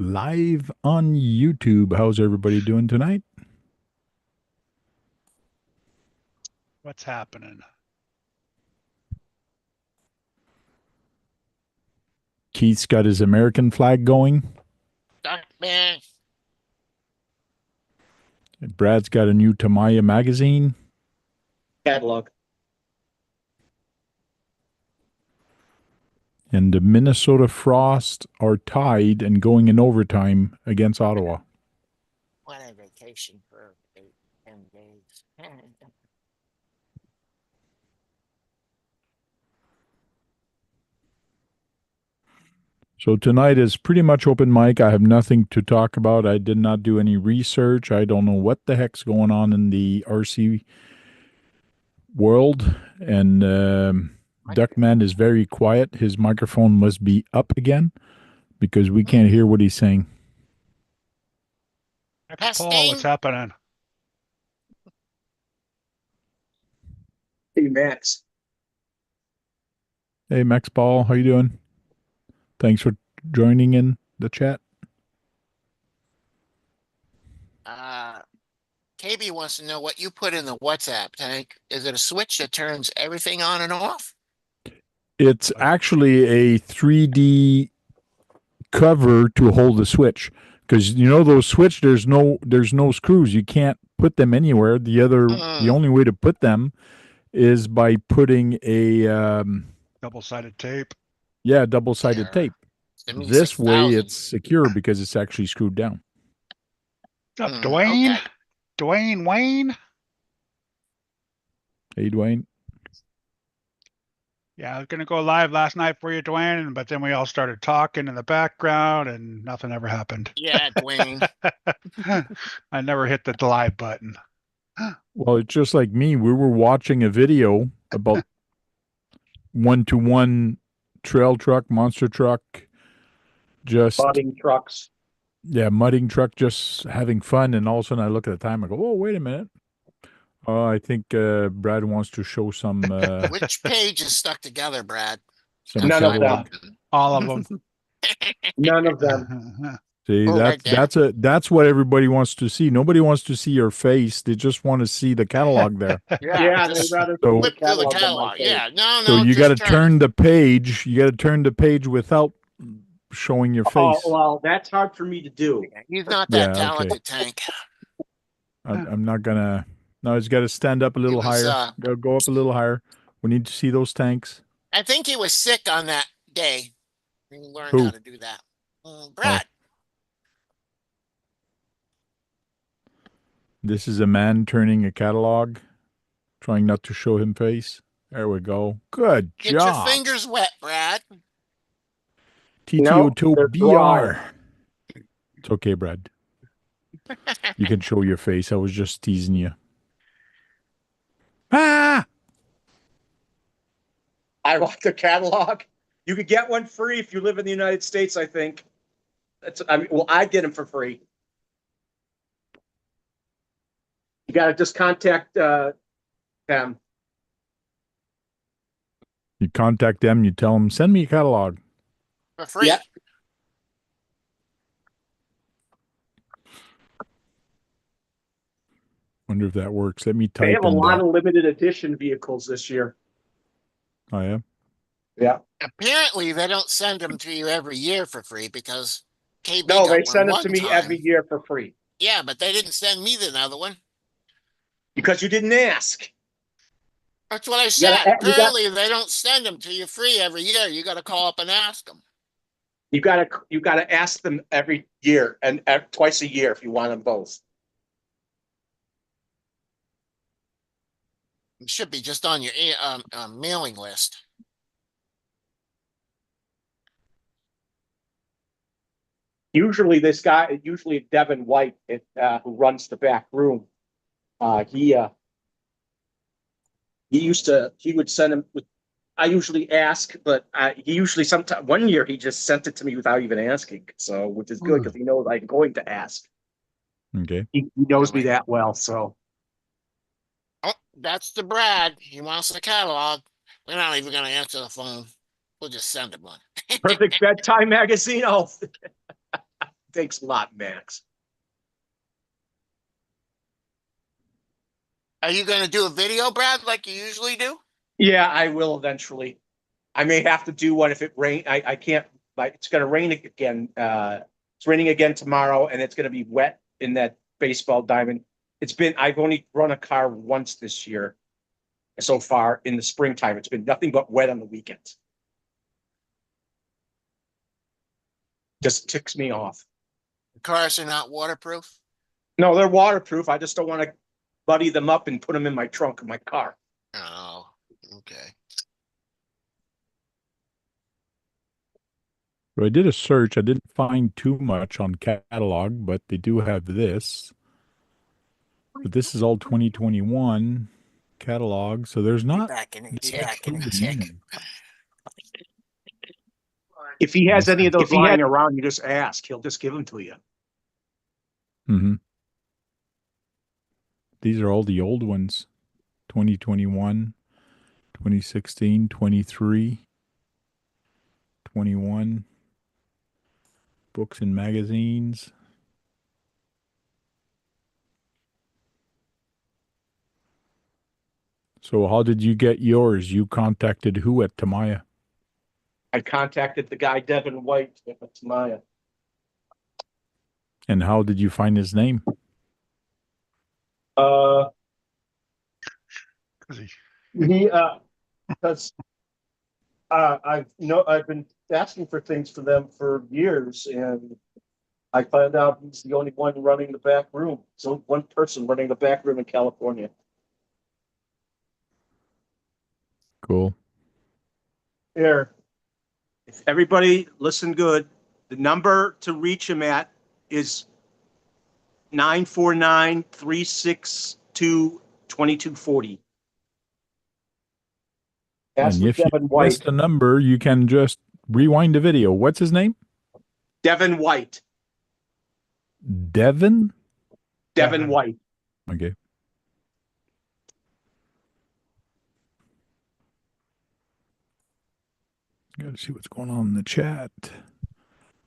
live on YouTube. How's everybody doing tonight? What's happening? Keith's got his American flag going. Man. Brad's got a new Tamiya magazine. Catalog. And the Minnesota Frost are tied and going in overtime against Ottawa. Went on vacation for 10 days. So tonight is pretty much open mic. I have nothing to talk about. I did not do any research. I don't know what the heck's going on in the RC world. And Duckman is very quiet. His microphone must be up again because we can't hear what he's saying. Paul, what's happening? Hey, Max. Hey, Max Paul, how you doing? Thanks for joining in the chat. KB wants to know what you put in the WhatsApp tank. Is it a switch that turns everything on and off? It's actually a 3D cover to hold the switch, because you know those switch, there's no screws. You can't put them anywhere. The only way to put them is by putting a Double-sided tape. Yeah, double-sided tape. This way it's secure because it's actually screwed down. What's up, Dwayne? Okay. Dwayne Wayne? Hey, Dwayne. Yeah, I was going to go live last night for you, Dwayne, but then we all started talking in the background and nothing ever happened. Yeah, Dwayne. I never hit the live button. Well, it's just like me. We were watching a video about one-to-one trail truck, monster truck, just Mudding trucks. Yeah, mudding truck, just having fun, and all of a sudden I look at the time. I go, "Oh, wait a minute! I think Brad wants to show some." Which page is stuck together, Brad? Some None of catalog. them. All of them. None of them. See, that's what everybody wants to see. Nobody wants to see your face; they just want to see the catalog there. Yeah, they'd rather So- Flip through the than my catalog. face. Yeah, no. So you got to just turn the page. You got to turn the page without showing your face. Oh, well, that's hard for me to do. He's not that Yeah, okay. talented, Tank. I'm not gonna. No, he's got to stand up a little was, higher. Go up a little higher. We need to see those tanks. I think he was sick on that day. He learned Who? how to do that. Brad. This is a man turning a catalog, trying not to show him face. There we go. Good Get job. your fingers wet, Brad. TTO2BR. It's okay, Brad. You can show your face. I was just teasing you. Ah! I want the catalog. You could get one free if you live in the United States, I think. I'd get them for free. You got to just contact them. You contact them, you tell them, send me a catalog. For free. Yeah. Wonder if that works. Let me type They have a in lot that. of limited edition vehicles this year. Oh, yeah? Yeah. Apparently, they don't send them to you every year for free because KB No, got they one send it one to me time. every year for free. Yeah, but they didn't send me another one. Because you didn't ask. That's what I said. gotta- you got- Apparently, they don't send them to you free every year. You got to call up and ask them. You gotta ask them every year and twice a year if you want them both. It should be just on your mailing list. Usually Devin White, who runs the back room, he would send him with. I usually ask, but he usually sometimes one year he just sent it to me without even asking. So, which is good because he knows I'm going to ask. Okay. He knows me that well. So, Oh, that's the Brad. He wants the catalog. We're not even going to answer the phone. We'll just send him one. perfect bedtime magazine. Oh, Thanks a lot, Max. Are you gonna do a video, Brad, like you usually do? Yeah, I will eventually. I may have to do one if it rain. I can't. Like, it's going to rain again. It's raining again tomorrow, and it's going to be wet in that baseball diamond. I've only run a car once this year so far in the springtime. It's been nothing but wet on the weekends. Just ticks me off. The cars are not waterproof. No, they're waterproof. I just don't want to buddy them up and put them in my trunk of my car. Oh, okay. So I did a search. I didn't find too much on catalog, but they do have this. But this is all 2021 catalog, so there's not. Back in the there's check, actually in the the check. name. If he has any of those If he lying had- around, you just ask. He'll just give them to you. Mm-hmm. These are all the old ones. 2021, 2016, 23, 21. Books and magazines. So how did you get yours? You contacted who at Tamiya? I contacted the guy, Devin White, at Tamiya. And how did you find his name? Cause Because I've been asking for things for them for years, and I found out he's the only one running the back room. So one person running the back room in California. Cool. Here, if everybody listen good, the number to reach him at is 949-362-2240. Ask And for if you Devin missed White. the number, you can just rewind the video. What's his name? Devin White. Devin? Devin White. Okay. Gotta see what's going on in the chat.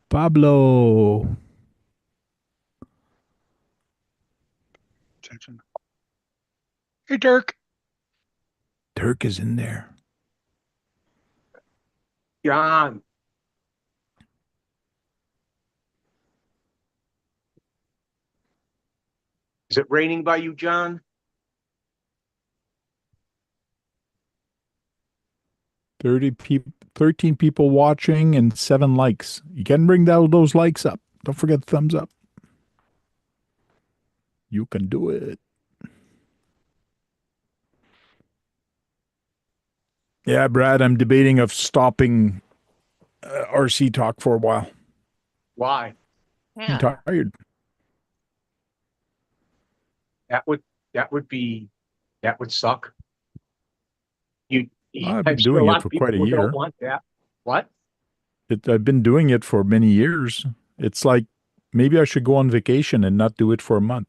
Pablo. attention. Hey, Dirk. Turk is in there. John. Is it raining by you, John? 13 people watching and 7 likes. You can bring those likes up. Don't forget the thumbs up. You can do it. Yeah, Brad, I'm debating of stopping RC talk for a while. Why? I'm tired. That would suck. I've been I'm sure doing a it lot for of people quite a don't year. want that. What? I've been doing it for many years. It's like maybe I should go on vacation and not do it for a month.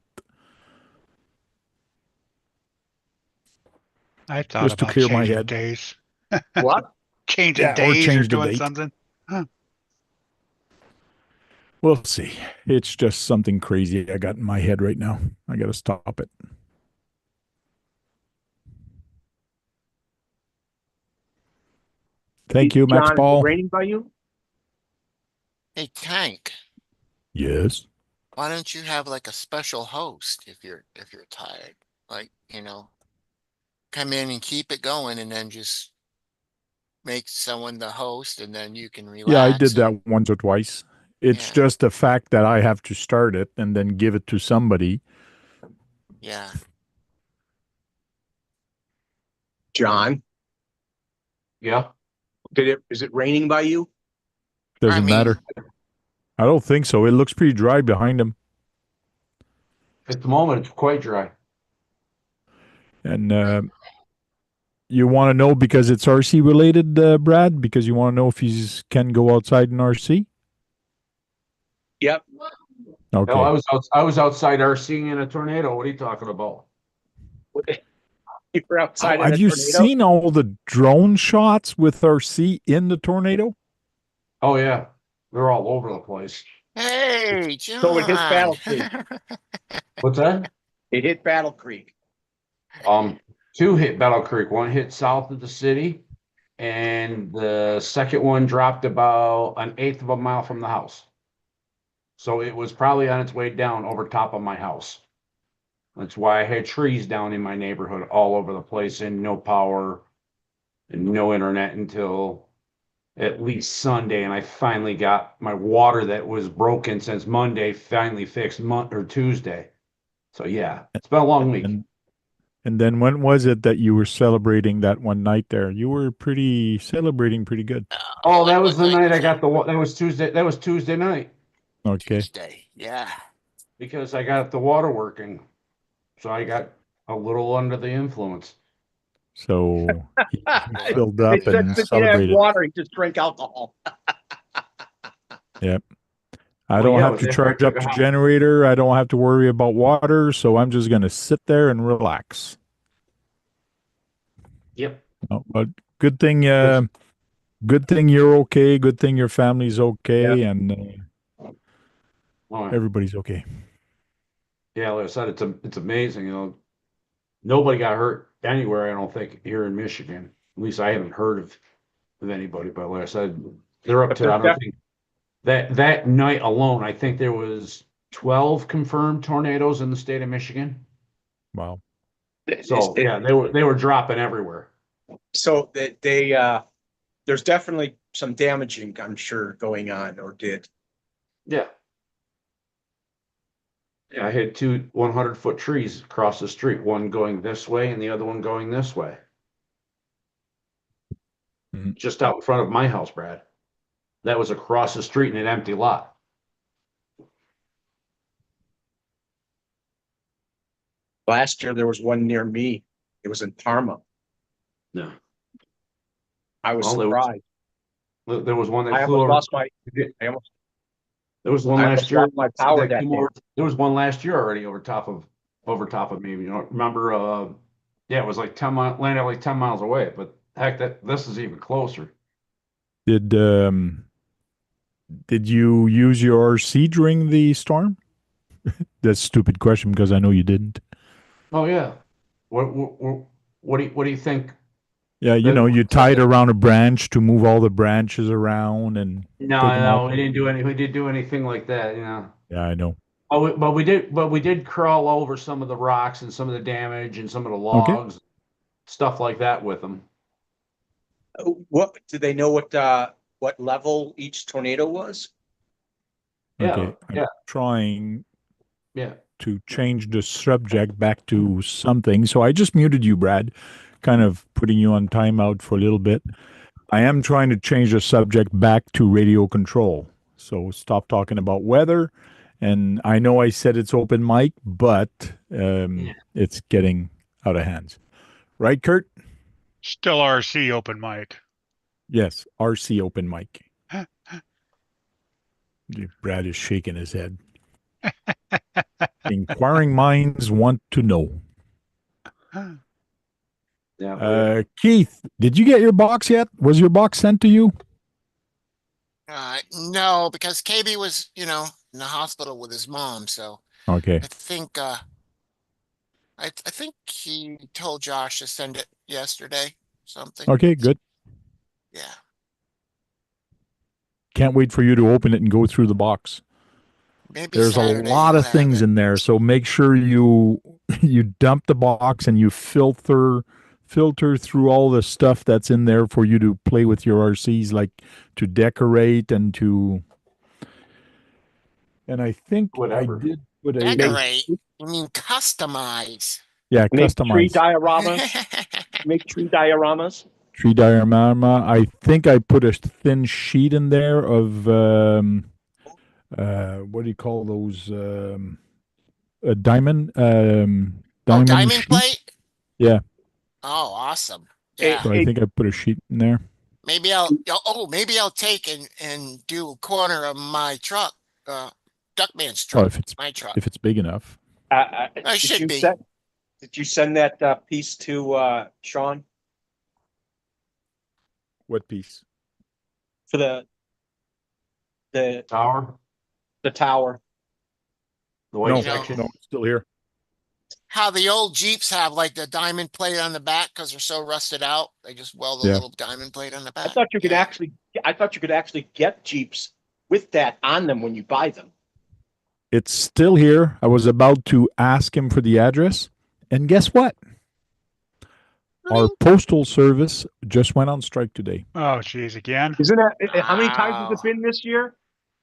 I thought Just to about clear my changing head. days. What? Changing Yeah, or days or change the doing date. something. We'll see. It's just something crazy I got in my head right now. I got to stop it. Thank you, Max John, is it Paul. raining by you? Hey, Tank, Yes. why don't you have like a special host if you're tired? Like, come in and keep it going and then just make someone the host and then you can relax. Yeah, I did and- that once or twice. It's Yeah. just the fact that I have to start it and then give it to somebody. Yeah. John? Yeah. Is it raining by you? Doesn't matter. I don't think so. It looks pretty dry behind him. At the moment, it's quite dry. And you want to know because it's RC related, Brad? Because you want to know if he can go outside in RC? Yep. Okay. No, I was outside RCing in a tornado. What are you talking about? You were outside in a Have you tornado? seen all the drone shots with RC in the tornado? Oh yeah, they're all over the place. Hey, So it hit John. Battle Creek. What's that? It hit Battle Creek. Two hit Battle Creek. One hit south of the city, and the second one dropped about an eighth of a mile from the house. So it was probably on its way down over top of my house. That's why I had trees down in my neighborhood all over the place and no power and no internet until at least Sunday. And I finally got my water that was broken since Monday finally fixed Tuesday. So yeah, it's been a long week. And then when was it that you were celebrating that one night there? You were celebrating pretty good. Oh, Like that was what the night I was got that was Tuesday. That was Tuesday night Okay. Tuesday. Yeah. because I got the water working. So I got a little under the influence. So he filled They up said and that you have celebrated. water, you just drink alcohol. Yep. I Well, don't yeah, have but to after I charge took up a the house- generator. I don't have to worry about water. So I'm just going to sit there and relax. Yep. Oh, but good thing, good thing you're okay. Good thing your family's okay, and Well, everybody's okay. yeah, like I said, it's amazing. Nobody got hurt anywhere. I don't think here in Michigan. At least I haven't heard of anybody. But like I said, they're up But to. there's I don't think that night alone. I think there was 12 confirmed tornadoes in the state of Michigan. Wow. So yeah, they were dropping everywhere. So there's definitely some damaging, I'm sure, going on or did. Yeah. Yeah, I had two 100-foot trees across the street, one going this way and the other one going this way. Mhm. Just out in front of my house, Brad. That was across the street in an empty lot. Last year there was one near me. It was in Parma. No. I was Well, surprised. there was one I that flew almost over. lost my I almost There was one I last almost year. lost my power that that came day. over. There was one last year already over top of me. You know, remember? Yeah, it was like 10 miles, landed like 10 miles away. But heck, this is even closer. Did did you use your RC during the storm? That's a stupid question because I know you didn't. Oh yeah. What do you think? Yeah, you That, know, you tied around a branch to move all the branches around and no, take them out. no, we didn't do any. We didn't do anything like that. You know. Yeah, I know. Oh, but we did crawl over some of the rocks and some of the damage and some of the Okay. logs, stuff like that with them. What did they know what level each tornado was? Okay. I'm Yeah, trying yeah. to change the subject back to something. So I just muted you, Brad, kind of putting you on timeout for a little bit. I am trying to change the subject back to radio control. So stop talking about weather. And I know I said it's open mic, but it's getting out of hands. Right, Kurt? Still RC open mic. Yes, RC open mic. Brad is shaking his head. Inquiring minds want to know. Yeah. Keith, did you get your box yet? Was your box sent to you? No, because KB was, in the hospital with his mom. So Okay. I think, I think he told Josh to send it yesterday, something. Okay, good. Yeah. Can't wait for you to open it and go through the box. Maybe There's a Saturday lot you'll of things have it. in there, so make sure you dump the box and you filter through all the stuff that's in there for you to play with your RCs, like to decorate and I think Whatever. I did put a Decorate. You mean customize. yeah, Make tree customize dioramas. Make tree dioramas. tree diorama. I think I put a thin sheet in there of what do you call those a diamond Diamond sheet? plate? Yeah. Oh, awesome. Hey, Yeah. So I think I put a sheet in there. Maybe maybe I'll take and do a corner of my truck, Duckman's Oh, truck, my truck. if it's big enough. I should be. Did you send that piece to Sean What piece? for the Tower. The tower. The white No, know, section. no, it's still here. how the old Jeeps have like the diamond plate on the back because they're so rusted out. They just weld a Yeah. little diamond plate on the back. I thought you could Yeah. actually get Jeeps with that on them when you buy them. It's still here. I was about to ask him for the address, and guess what? Our postal service just went on strike today. Oh, geez, again. Isn't that how many times has Wow. it been this year?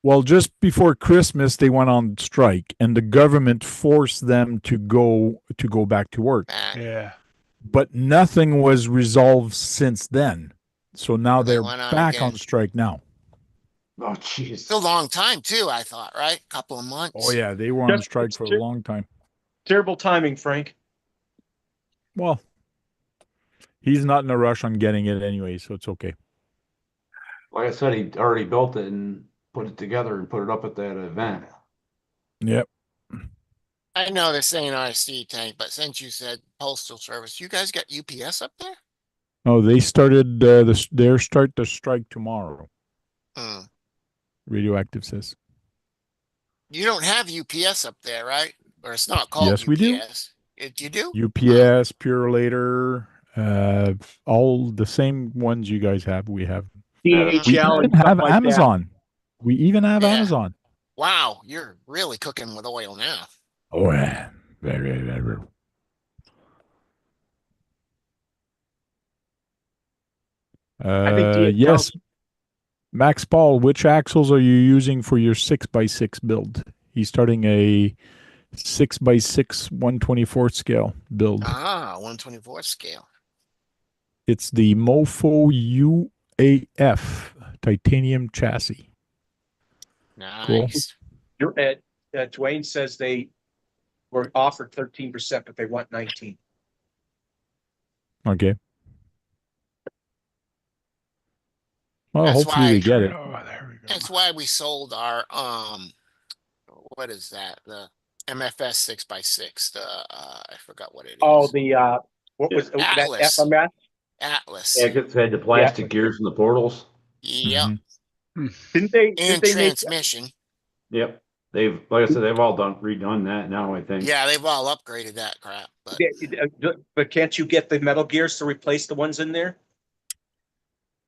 Well, just before Christmas, they went on strike, and the government forced them to go back to work. Back. Yeah. But nothing was resolved since then. So now They they're went on back again. on strike now. Oh, jeez. It's a long time too, I thought, right? Couple of months. Oh yeah, they were on Just- strike for a long time. Terrible timing, Frank. Well, he's not in a rush on getting it anyway, so it's okay. Like I said, he already built it and put it together and put it up at that event. Yep. I know this ain't RC tank, but since you said postal service, you guys got UPS up there? Oh, they started their start the strike tomorrow. Hmm. Radioactive says. You don't have UPS up there, right? Or it's not called Yes, UPS. we do. You do? UPS, Purelator, all the same ones you guys have. We have. We DHL even and stuff have like that. Amazon. We even have Yeah. Amazon. Wow, you're really cooking with oil now. Oh yeah, very. I think DHL Yes, Max Paul. Which axles are you using for your 6x6 build? He's starting a 6x6 124 scale build. Ah, 124 scale. It's the Mofo UAF titanium chassis. Nice. Dwayne says they were offered 13%, but they want 19. Okay. Well, That's hopefully why- they get it. Oh, there we go. That's why we sold our what is that? The MFS 6x6. The I forgot what it is. Oh, the what was that Atlas. FMS? Atlas. Yeah, because they had the plastic gears in the portals. Yep. Mhm. Didn't they? And Did they make? transmission. Yep. They've, like I said, they've all redone that now, I think. Yeah, they've all upgraded that crap. But But can't you get the metal gears to replace the ones in there?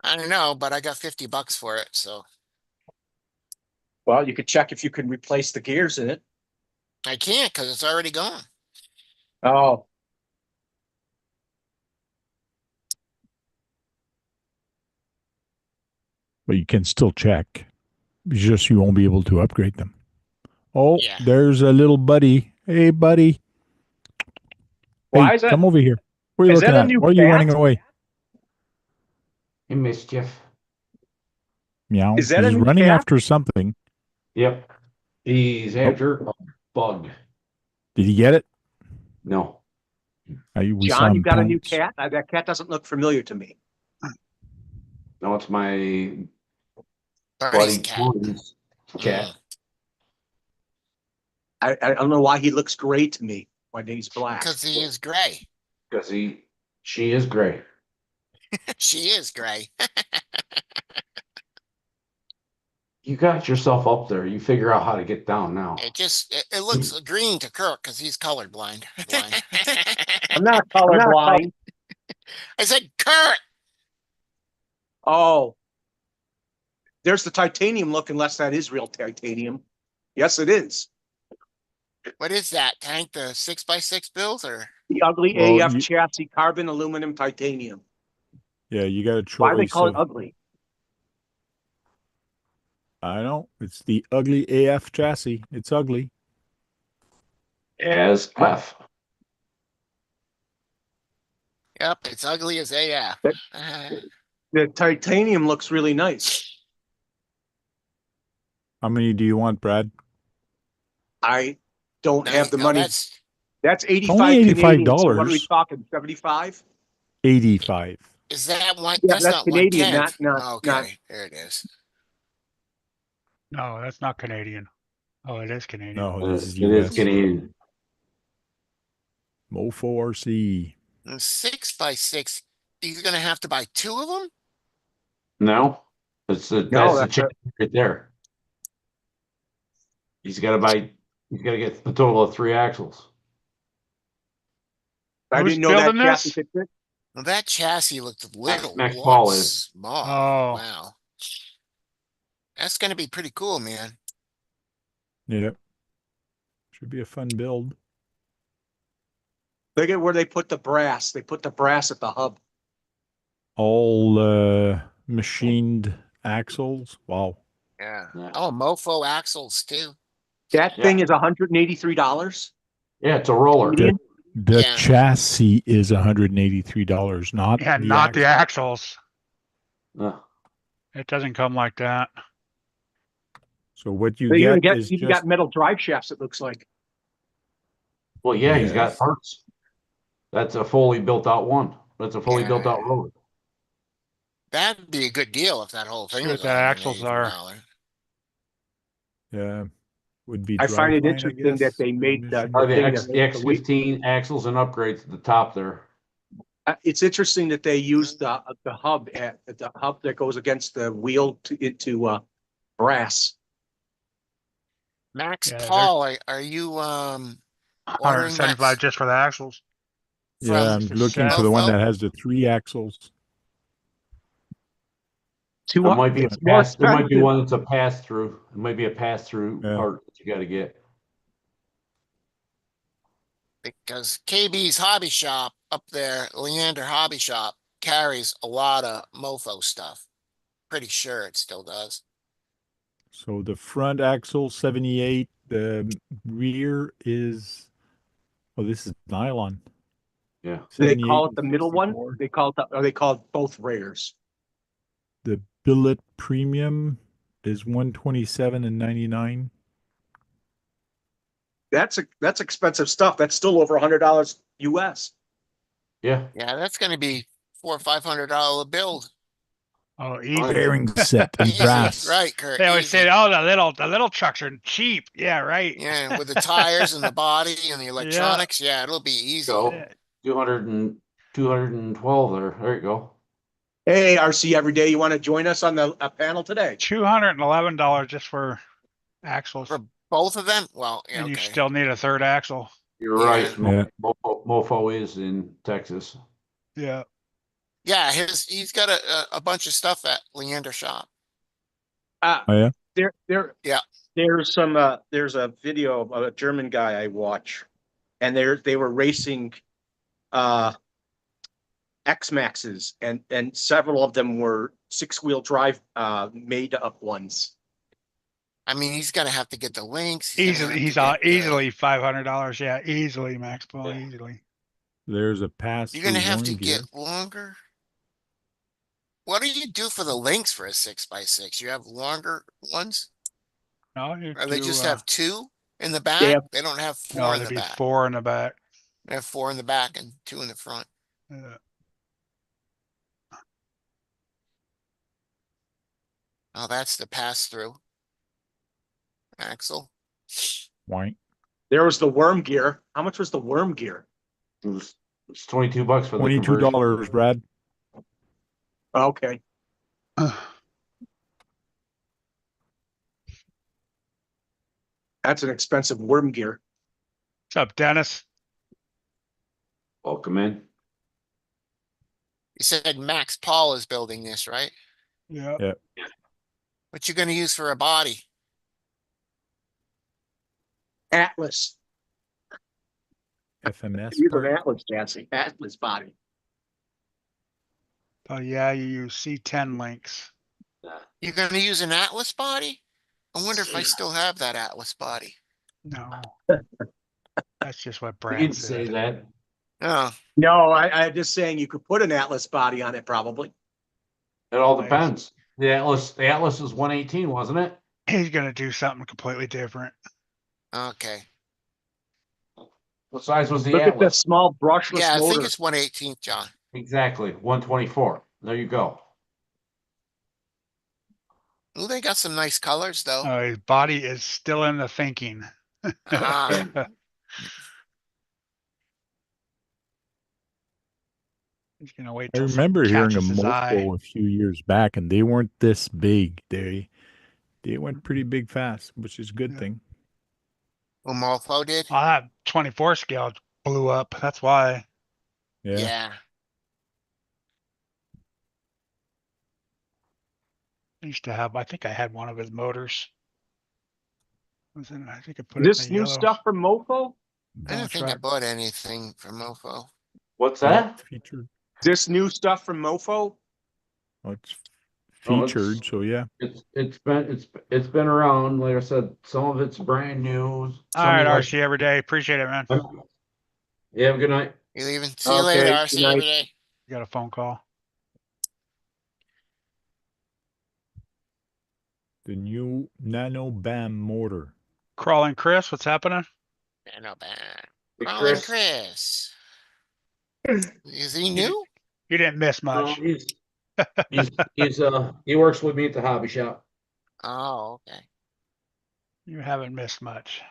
I don't know, but I got $50 for it, so Well, you could check if you can replace the gears in it. I can't because it's already gone. Oh, But you can still check. It's just you won't be able to upgrade them. Oh, Yeah. there's a little buddy. Hey, buddy. why Hey, is that? come over here. What are you Is that looking a at? new Why are you cat? running away? In mischief. Meow. Is that a He's new running cat? after something. Yep. He's after a bug. Did he get it? No. We saw John, him you got a new pounce. cat? That cat doesn't look familiar to me. No, it's my Bernie's buddy cat. Jordan's cat. I don't know why he looks gray to me when he's black. Because he is gray. Because she is gray. She is gray. You got yourself up there. You figure out how to get down now. It looks green to Kirk because he's colorblind. I'm not colorblind. I said, Kurt. Oh, there's the titanium look, unless that is real titanium. Yes, it is. What is that tank? The 6x6 build or? The ugly Well, AF chassis, carbon, aluminum, titanium. Yeah, you got a choice. Why do they call it of- ugly? I know. It's the ugly AF chassis. It's ugly. As F. Yep, it's ugly as AF. The titanium looks really nice. How many do you want, Brad? I don't have the No, money. that's That's 85 only Canadian. So what are we $85. talking? 75? 1. 85. Is that one? Yeah, that's that's not Canadian, 1/10. not- Okay, not- there it is. No, that's not Canadian. Oh, it is Canadian. No, this is It is US. Canadian. Mofo RC. And 6x6, you're going to have to buy 2 of them? No, that's the that's chassis right there. He's got to get the total of 3 axles. I Who's didn't know that building chassis this? could fit. Well, that chassis looked a little Max Paul is. small. Oh. Wow. That's gonna be pretty cool, man. Yep. Should be a fun build. Look at where they put the brass. They put the brass at the hub. All machined axles. Wow. Yeah. Yeah. Oh, mofo axles too. That Yeah. thing is $183. Yeah, it's a roller. Canadian. The Yeah. chassis is $183, not Yeah, the not the axle. axles. Uh, It doesn't come like that. So what you They even get is even just got metal drive shafts, it looks like. well, yeah, he's got Yes. parts. That's a fully built out one. That's a fully built out Yeah. roller. That'd be a good deal if that whole thing See what was the axles are. $183. would be I find it driveline, I interesting guess, that they made the transmission. thing The that the weight. X15 axles and upgrades at the top there. It's interesting that they use the hub at the hub that goes against the wheel into brass. Max Yeah, they're Paul, are you ordering that 175 just for the axles. Yeah, from I'm for looking set. for the one Mofo? that has the 3 axles. It might be It's more there might be expensive. one that's a pass through. It might be a pass through Yeah. part that you got to get. Because KB's Hobby Shop up there, Leander Hobby Shop, carries a lot of mofo stuff. Pretty sure it still does. So the front axle 78, the rear is this is nylon. Yeah. They call 78 it the and middle one. 64. They call it both rears. The billet premium is 127 and 99. That's expensive stuff. That's still over $100 US. Yeah. Yeah, that's gonna be $400 or $500 build. Oh, easy. Bearing set and Easy, brass. right, Kurt? They always Easy. say, "Oh, the little trucks are cheap." Yeah, right. Yeah, with the tires and the body and the electronics, yeah, it'll be easy. Go Yeah. 212 there. There you go. Hey, RC Everyday, you want to join us on the panel today? $211 just for axles, For both of them? Well, yeah, and you okay. still need a third axle. You're Yeah. right. Yeah. Mofo is in Texas. Yeah. Yeah, he's got a bunch of stuff at Leander Shop. Oh, yeah? Yeah. There's a video of a German guy I watch, and they were racing X-Maxes, and several of them were 6-wheel drive made up ones. I mean, he's gonna have to get the links. Easily, He's gonna have to get the- easily $500. Yeah, easily, Max Paul, Yeah. easily. There's a pass You're through gonna have to warning gear. get longer. What do you do for the links for a 6x6? You have longer ones? No, you Or they do, just have 2 in the back? Yeah. They don't have 4 no, in there'd the be back. 4 in the back. They have 4 in the back and 2 in the front. Yeah. Oh, that's the pass through. Axle. White. There was the worm gear. How much was the worm gear? It's $22 for the conversion. $22, Brad. Okay. That's an expensive worm gear. What's up, Dennis? Welcome in. You said Max Paul is building this, right? Yeah. Yeah. What you gonna use for a body? Atlas. FMS Use an part. Atlas chassis. Atlas body. Oh yeah, you use C10 links. You're gonna use an Atlas body? I wonder if I still have that Atlas body. No. That's just what You Brad didn't say said. that. Oh, No, I'm just saying you could put an Atlas body on it probably. It all Nice. depends. The Atlas is 118, wasn't it? He's gonna do something completely different. okay. What size was the Look at the Atlas? small brushless Yeah, I think motor. it's 118, John. Exactly, 124. There you go. Ooh, they got some nice colors though. His body is still in the thinking. Ah. He's gonna wait I till remember something hearing a catches his eye. mofo a few years back, and they weren't this big. They went pretty big fast, which is a good Yeah. thing. Well, Mofo did? Oh, that 24 scale blew up. That's why. Yeah. Yeah. I used to have, I think I had one of his motors. I think I put it This in the new yellow. stuff from Mofo, I don't think I track. bought anything from Mofo. What's Yeah, that? featured. this new stuff from Mofo. Oh, it's Oh, it's- featured, so yeah. It's been around. Like I said, some of it's brand new. All Some right, you like- RC every day. Appreciate it, man. Yeah, have a good night. You leaving? See you later, Okay, RC good every night. day. Got a phone call. The new Nano BAM motor. Crawling Chris, what's happening? Yeah, not bad. Hey, Crawling Chris. Chris. Is he new? You didn't miss No, much. he works with me at the hobby shop. Oh, okay. You haven't missed much.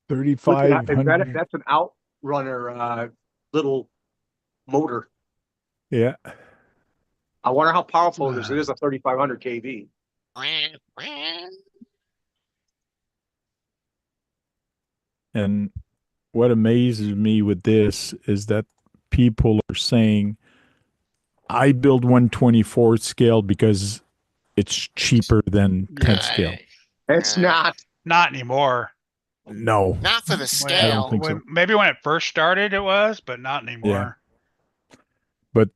3,500. That's an outrunner, little motor. Yeah. I wonder how powerful it is. It is a 3,500 kV. And what amazes me with this is that people are saying, I build 1/24 scale because it's cheaper than 10 scale. It's not. Not anymore. No, Not for the I don't scale. think so. Maybe when it first started, it was, but not anymore. But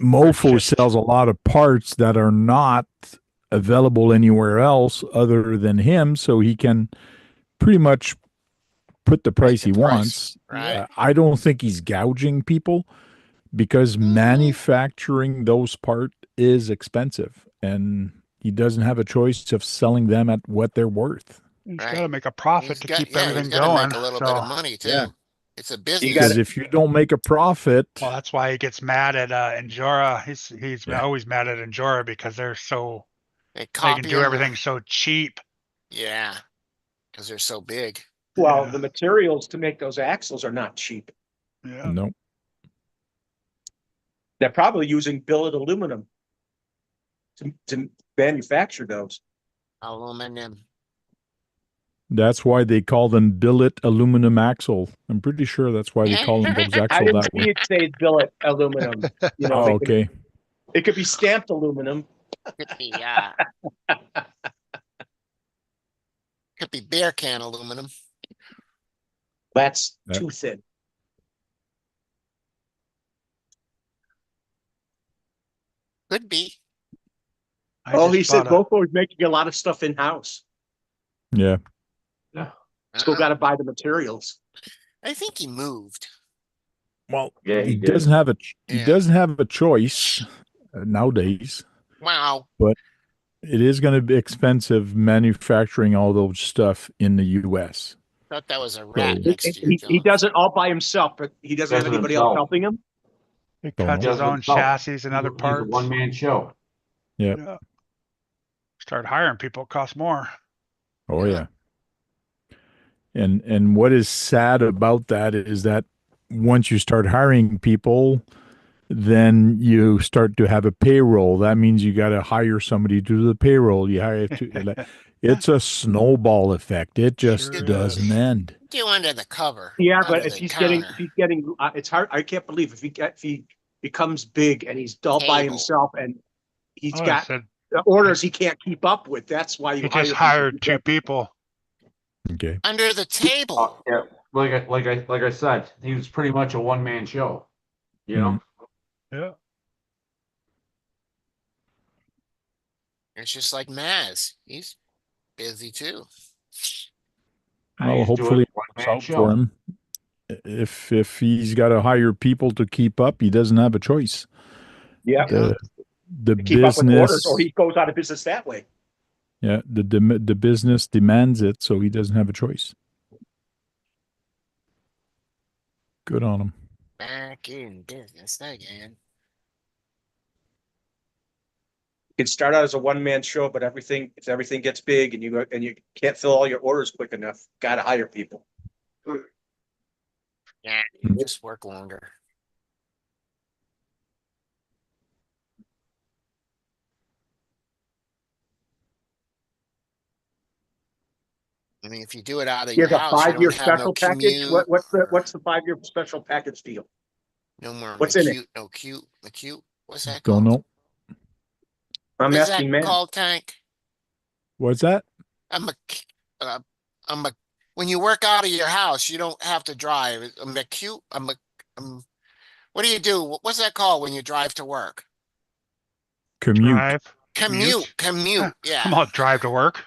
Mofo Just- sells a lot of parts that are not available anywhere else other than him, so he can pretty much put the price he the price, wants. right. I don't think he's gouging people because manufacturing those parts is expensive, and he doesn't have a choice of selling them at what they're worth. He's Right. got to make a profit He's to got, keep yeah, everything he's got to going. make a little so, bit of money too. Yeah. It's a You business. Because if you don't make a profit, well, that's why he gets mad at Endura. He's Yeah. always mad at Endura because they They can copy do him. everything so cheap. Yeah, because they're so big. Well, Yeah. the materials to make those axles are not cheap. Yeah. no. They're probably using billet aluminum to manufacture those. Aluminum. That's why they call them billet aluminum axle. I'm pretty sure that's why they call them those I axle didn't that see way. it say billet aluminum. You know, Oh, okay. it could be stamped aluminum. Could be, could be bear can aluminum. That's That- too thin. Could be. He said Mofo is making a lot of stuff in house. Yeah. Still got to buy the materials. I think he moved. Well, Yeah, he he did. doesn't have a he Yeah. doesn't have a choice nowadays. Wow. It is going to be expensive manufacturing all those stuff in the U.S. Thought that was a rat So- next to you, He John. does it all by himself, but he doesn't have Does it anybody else himself. helping him. He Don't cuts know. his own Himself. chassis and other He's a parts. one-man show. Yeah. Start hiring people, it costs more. Oh yeah. And what is sad about that is that once you start hiring people, then you start to have a payroll. That means you got to hire somebody to do the payroll. You hire to. It's a snowball effect. It just Sure doesn't is. end. Do under the cover. Yeah, under but if the he's counter. getting, it's hard. I can't believe if he becomes big and he's all by Table. himself and he's Oh, I got said the orders he can't keep up with. That's why you he just hire hired 2 people. Okay. Under the table. Yeah, like I said, he was pretty much a one-man show. You know, Yeah. It's just like Maz. He's busy too. Well, He's doing hopefully it a works one-man out show. for him. If he's got to hire people to keep up, he doesn't have a choice. Yeah, The to keep up with orders, business, or he goes out of business that way. yeah, the business demands it, so he doesn't have a choice. Good on him. Back in business again. You can start out as a one-man show, but if everything gets big and you can't fill all your orders quick enough, got to hire people. Yeah, Hmm. just work longer. I mean, if you do it out of He your has a house, you 5-year don't have no special package. commute. What's the 5-year special package deal? No more what's in it? acute, no cute, acute. What's that Don't called? know. I'm What's asking that man. called, Tank? What's that? I'm a, I'm a, when you work out of your house, you don't have to drive. I'm acute. What do you do? What's that called when you drive to work? Commute. Drive. Commute. Yeah. I'm on drive to work.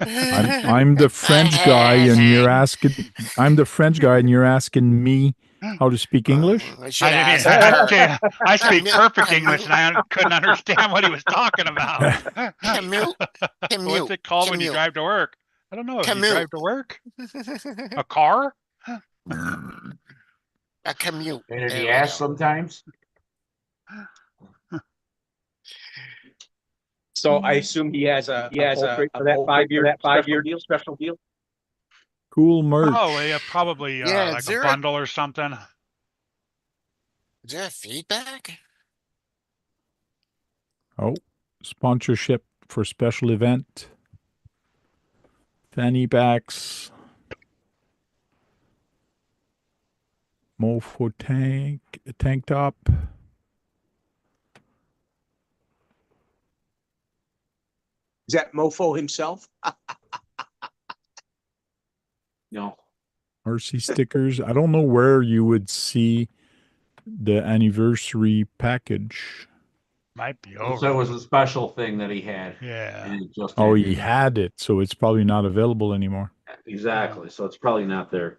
I'm the French guy, and you're asking. I'm the French guy, and you're asking me how to speak English. I should I ask didn't. her. I speak Commute, perfect commute. English, and I couldn't understand what he was talking about. Commute. What's it called when you Commute. drive to work? I don't know. If you Commute. drive to work, a car. A commute. And did There he we ask go. sometimes? So I assume he has a for that 5-year special deal. Cool merch. Probably Yeah, like is a there bundle or something. Is there feedback? Oh, sponsorship for special event. Fanny packs. Mofo tank top. Is that Mofo himself? No. RC stickers. I don't know where you would see the anniversary package. Might be So over. it was a special thing that he had. Yeah. And it just Oh, ended. he had it, so it's probably not available anymore. Exactly. So it's probably not there.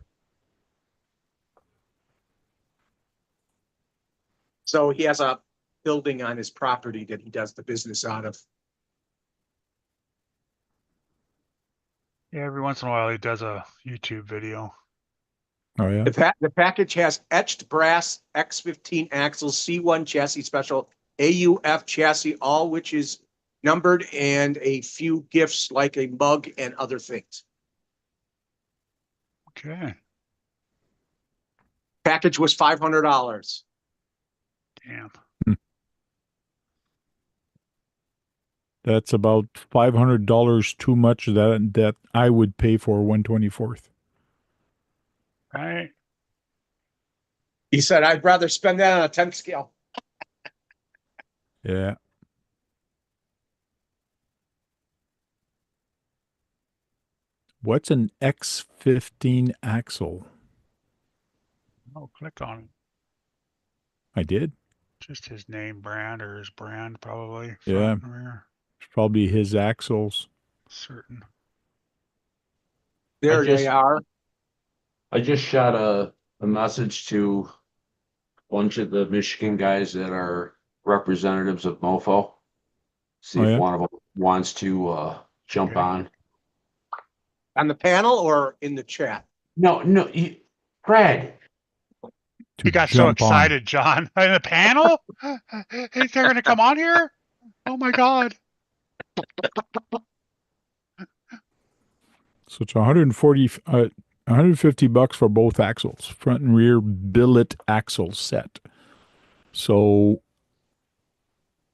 So he has a building on his property that he does the business out of. Yeah. Every once in a while, he does a YouTube video. Oh yeah. The package has etched brass X15 axles, C1 chassis special, AUF chassis, all which is numbered, and a few gifts like a mug and other things. Okay. Package was $500. Damn. That's about $500 too much that I would pay for 124th. Right. He said, I'd rather spend that on a 10 scale. Yeah. What's an X15 axle? Oh, click on it. I did. Just his name, brand, or his brand, probably. Yeah. Front and rear. It's probably his axles. Certain. There just- they are. I just shot a message to a bunch of the Michigan guys that are representatives of MoFo. See Oh, if yeah? one of them wants to jump Okay. on. On the panel or in the chat? No, Fred. He got so excited, John. In the panel? They're going to come on here? Oh my God. So it's 150 bucks for both axles, front and rear billet axle set. So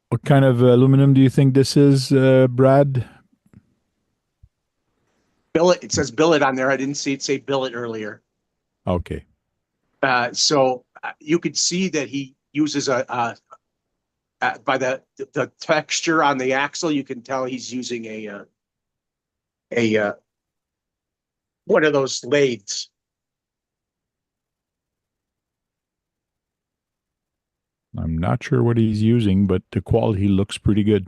what kind of aluminum do you think this is, Brad? Billet. It says billet on there. I didn't see it say billet earlier. Okay. So you could see that he uses by the texture on the axle, you can tell he's using a one of those lathes. I'm not sure what he's using, but the quality looks pretty good.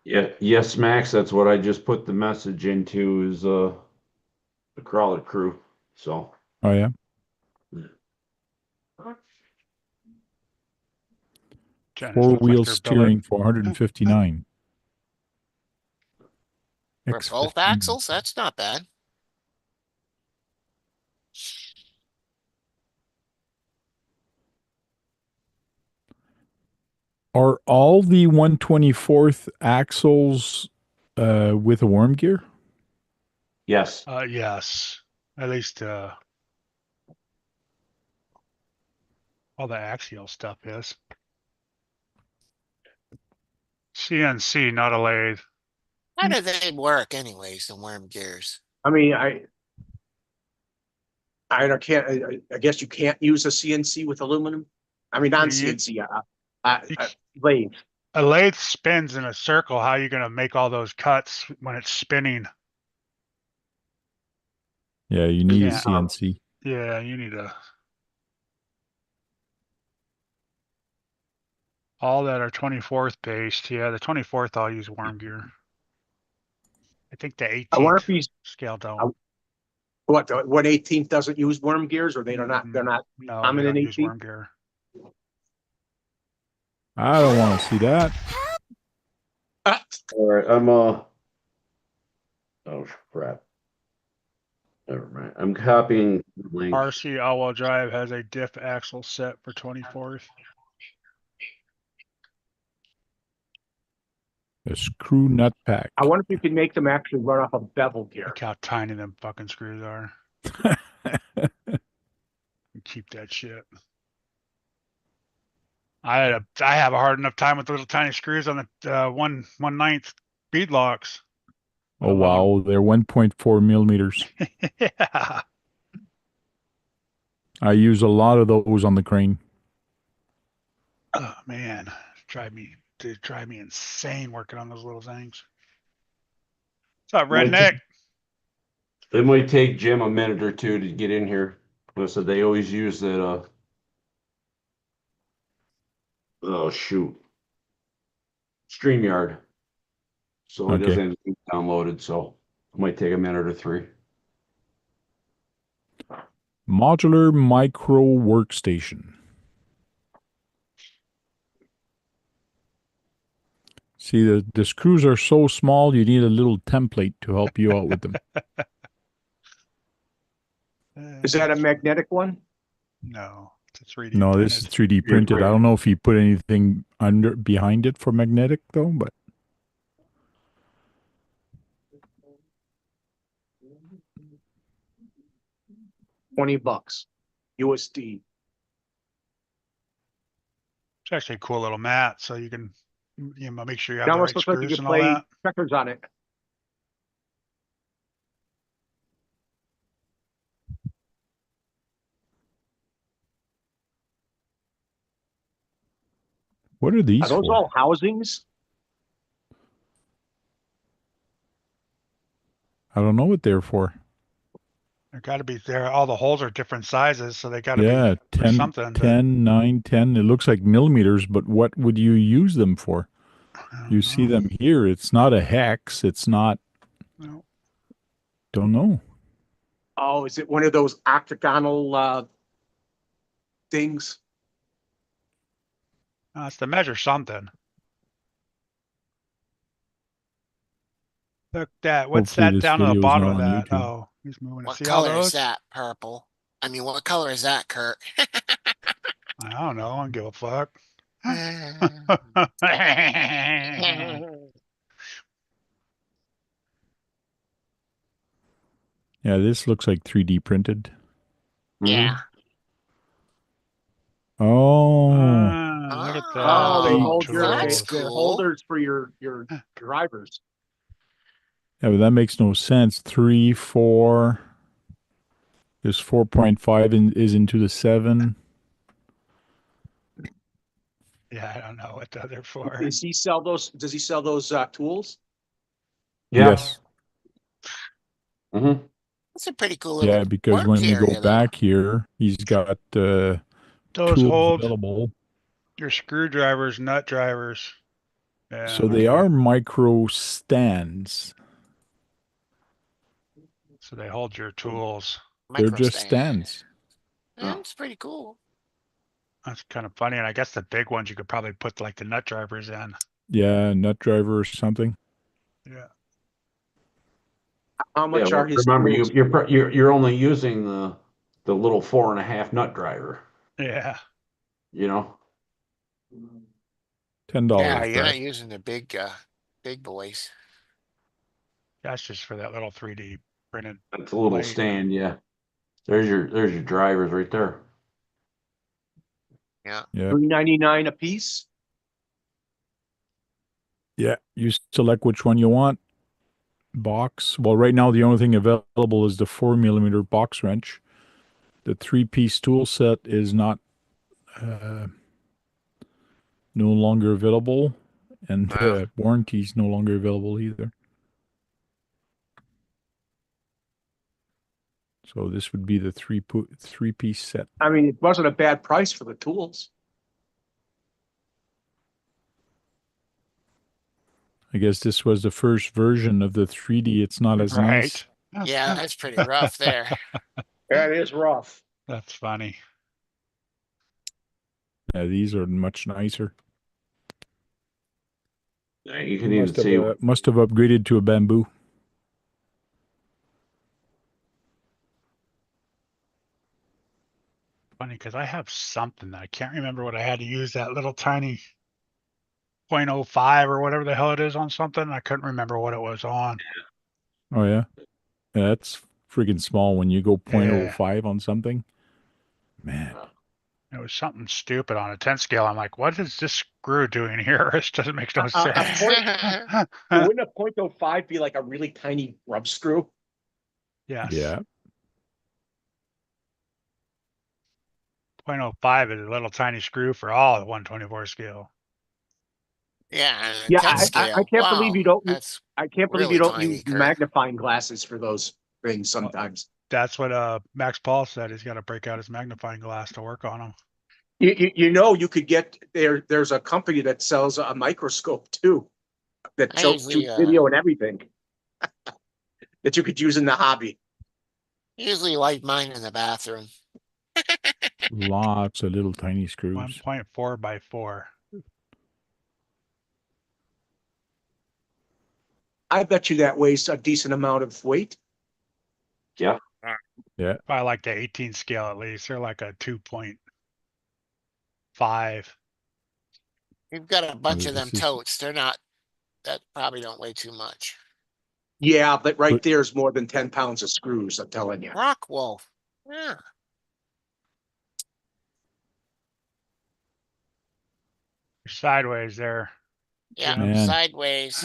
Yeah, yes, Max. That's what I just put the message into is the crawler crew. So Oh, yeah? Jen, this looks like Four-wheel their steering billet. for 159. For both X15. axles? That's not bad. Are all the 124th axles with a worm gear? yes, Yes. At least all the axial stuff is. CNC, not a lathe. How do they work anyways, the worm gears? I mean, I guess you can't use a CNC with aluminum. I mean, non-CNC, lathe. A lathe spins in a circle. How are you going to make all those cuts when it's spinning? Yeah, you need a Yeah. CNC. Yeah, you need all that are 24th based. Yeah, the 24th I'll use worm gear. I think the I wonder if 18th he's scale don't. what 18th doesn't use worm gears, or they're not No, common they in don't use 18th. worm gear. I don't want to see that. All right, I'm oh crap. Never mind. I'm copying the link. RC all-wheel drive has a diff axle set for 24th. A screw nut pack. I wonder if you can make them actually run off a bevel gear. Look how tiny them fucking screws are. Keep that shit. I have a hard enough time with little tiny screws on the 1/9 bead locks. Oh wow, they're 1.4 millimeters. Yeah. I use a lot of those on the crane. Oh man, drive me insane working on those little things. What's up, redneck? It might take Jim a minute or two to get in here. So they always use that oh shoot. StreamYard. So it doesn't have to be downloaded, so it might take a minute or 3. Modular micro workstation. See, the screws are so small, you need a little template to help you out with them. Is that a magnetic one? No, it's a 3D No, printed. this is 3D printed. I don't know if he put anything behind it for magnetic though, but $20 USD. It's actually a cool little mat, so you can make sure you have Now the almost right looks like you screws could and all play that. checkers on it. what are these Are those for? all housings? I don't know what they're for. They got to be there. All the holes are different sizes, so they got to Yeah, be for 10, something. 10, 9, 10. It looks like millimeters, but what would you use them for? You see them here. It's not a hex. It's not. No. Don't know. Oh, is it one of those octagonal things? It's to measure something. Look that. What's Hopefully that this down to the video is bottom not of on that? YouTube. Oh, he's moving it. What See all color is those? that? Purple. I mean, what color is that, Kurt? I don't know. I don't give a fuck. Yeah, this looks like 3D printed. Yeah. Oh, Look at that. Oh, they Oh, hold that's they're cool. holders for your drivers. yeah, but that makes no sense. 3, 4. This 4.5 is into the 7. Yeah, I don't know what the other for. Does he sell those tools? Yeah. Yes. Mm-hmm. That's a pretty cool little Yeah, because work when we go area, back here, he's got Those tools hold available. your screwdrivers, nut drivers. Yeah, So they are micro stands. So they hold your tools. They're micro just stand. stands. Yeah, that's pretty cool. That's kind of funny. And I guess the big ones you could probably put like the nut drivers in. Yeah, nut driver or something. Yeah. How much are his remember tools? you're only using the little 4.5 nut driver, Yeah. you know. $10. Yeah, you're Brad. not using the big boys. That's just for that little 3D printed. It's a little Plate. stand, yeah. There's your drivers right there. Yeah. Yeah. $3.99 a piece. Yeah. You select which one you want. box. Well, right now the only thing available is the 4mm box wrench. The 3-piece tool set is not no longer available, and Wow. the warranty is no longer available either. So this would be the three-piece set. I mean, it wasn't a bad price for the tools. I guess this was the first version of the 3D. It's not as nice. Right. Yeah, that's pretty rough there. That is rough. That's funny. Yeah, these are much nicer. Yeah, you can even see. Must have upgraded to a bamboo. Funny because I have something that I can't remember what I had to use that little tiny 0.05 or whatever the hell it is on something. I couldn't remember what it was on. Oh yeah, yeah, that's freaking small when you go 0.05 on something. Man, It was something stupid on a 10 scale. I'm like, what is this screw doing here? This doesn't make no A sense. Wouldn't a 0.05 be like a really tiny rub screw? Yes. yeah, 0.05 is a little tiny screw for all the 124 scale. Yeah, Yeah, 10 I scale. can't believe you don't. That's I can't believe really you don't tiny, use Kurt. magnifying glasses for those things sometimes. That's what Max Paul said. He's got to break out his magnifying glass to work on them. You know, you could get there's a company that sells a microscope too that I shows usually, video and everything that you could use in the hobby. usually light mine in the bathroom. lots of little tiny screws. 1.4 by 4. I bet you that weighs a decent amount of weight. Yeah. Yeah, Probably like the 18 scale at least. They're like a 2.5. You've got a bunch of them this is- totes. They're not, that probably don't weigh too much. Yeah, but right But- there's more than 10 pounds of screws, I'm telling you. Rock Wolf. Yeah. Sideways there. Yeah, Man. sideways.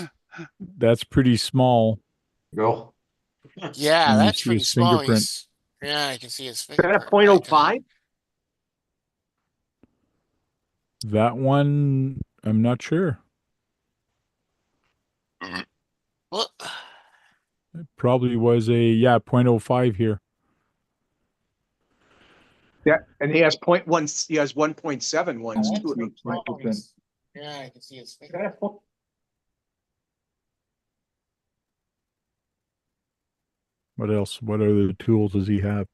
that's pretty small. Go. Yeah, And you that's see pretty his small. fingerprint. Yeah, I can see his Is that a fingerprint. 0.05? That one, I'm not sure. Well, It probably was a 0.05 here. Yeah, and he has 0.1. He has 1.7 ones that's too. pretty small. Yeah, I can see his fingerprint. What else? What other tools does he have?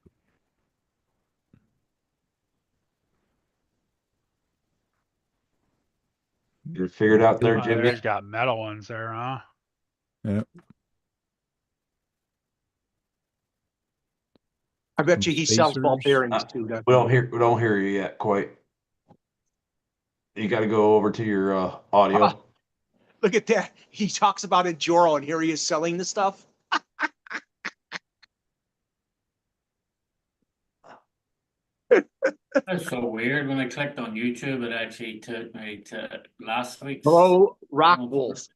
You figured out there, Oh, Jimmy? he's got metal ones there, huh? Yeah, I bet Some you he sells ball spacers. bearings too. doesn't We he? don't hear you yet quite. You got to go over to your audio. Ah, look at that. He talks about Enduro and here he is selling the stuff. That's so weird. When I clicked on YouTube, it actually took me to last week's. Hello, Rock Wolf.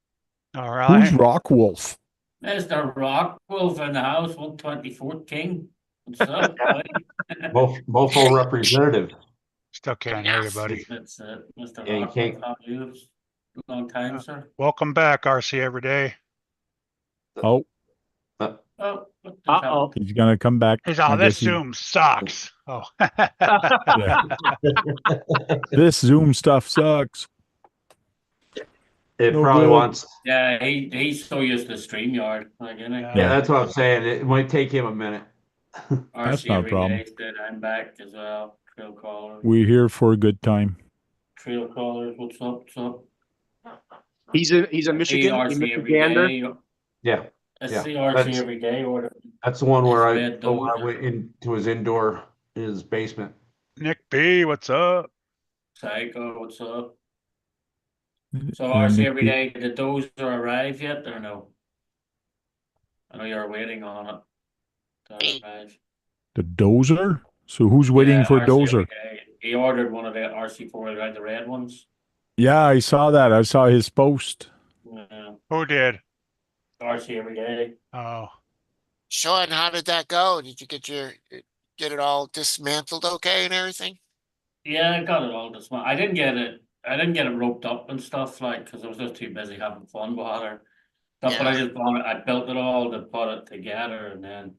All Who's right. Rock Wolf? There's the Rock Wolf in the house, 124 King. What's up, buddy? Mofo representative. Still can't hear you, buddy. That's Mr. Yeah, you Rock can't- Wolf. How are you? Long time, sir. Welcome back, RC every day. Oh, Oh, what the Uh-oh. he's gonna come back. He's all, I this guess he- Zoom sucks. Oh. Yeah. This Zoom stuff sucks. It No probably good. wants. Yeah, he's so used to StreamYard. Like, you know, Yeah, that's what I'm saying. It might take him a minute. That's RC not a every problem. day said I'm back as well. Trail caller. We're here for a good time. Trail callers, what's up? What's up? He's a Michigan, RC every Michigander. day. Yeah, I Yeah, see RC that's- every day. Or that's the one where It's red I dozer. went into his basement. Nick B, what's up? Psycho, what's up? So Yeah, RC Nick every B. day. Did the dozer arrive yet or no? I know you're waiting on it to arrive. The dozer? So who's waiting Yeah, for RC dozer? every day. He ordered one of the RC4, the red ones. Yeah, I saw that. I saw his post. Yeah. Who did? RC every day. Oh, Sean, how did that go? Did you get it all dismantled okay and everything? Yeah, I got it all this month. I didn't get it roped up and stuff like, cause I was just too busy having fun with other stuff, but I Yeah. just bought it, I built it all to put it together and then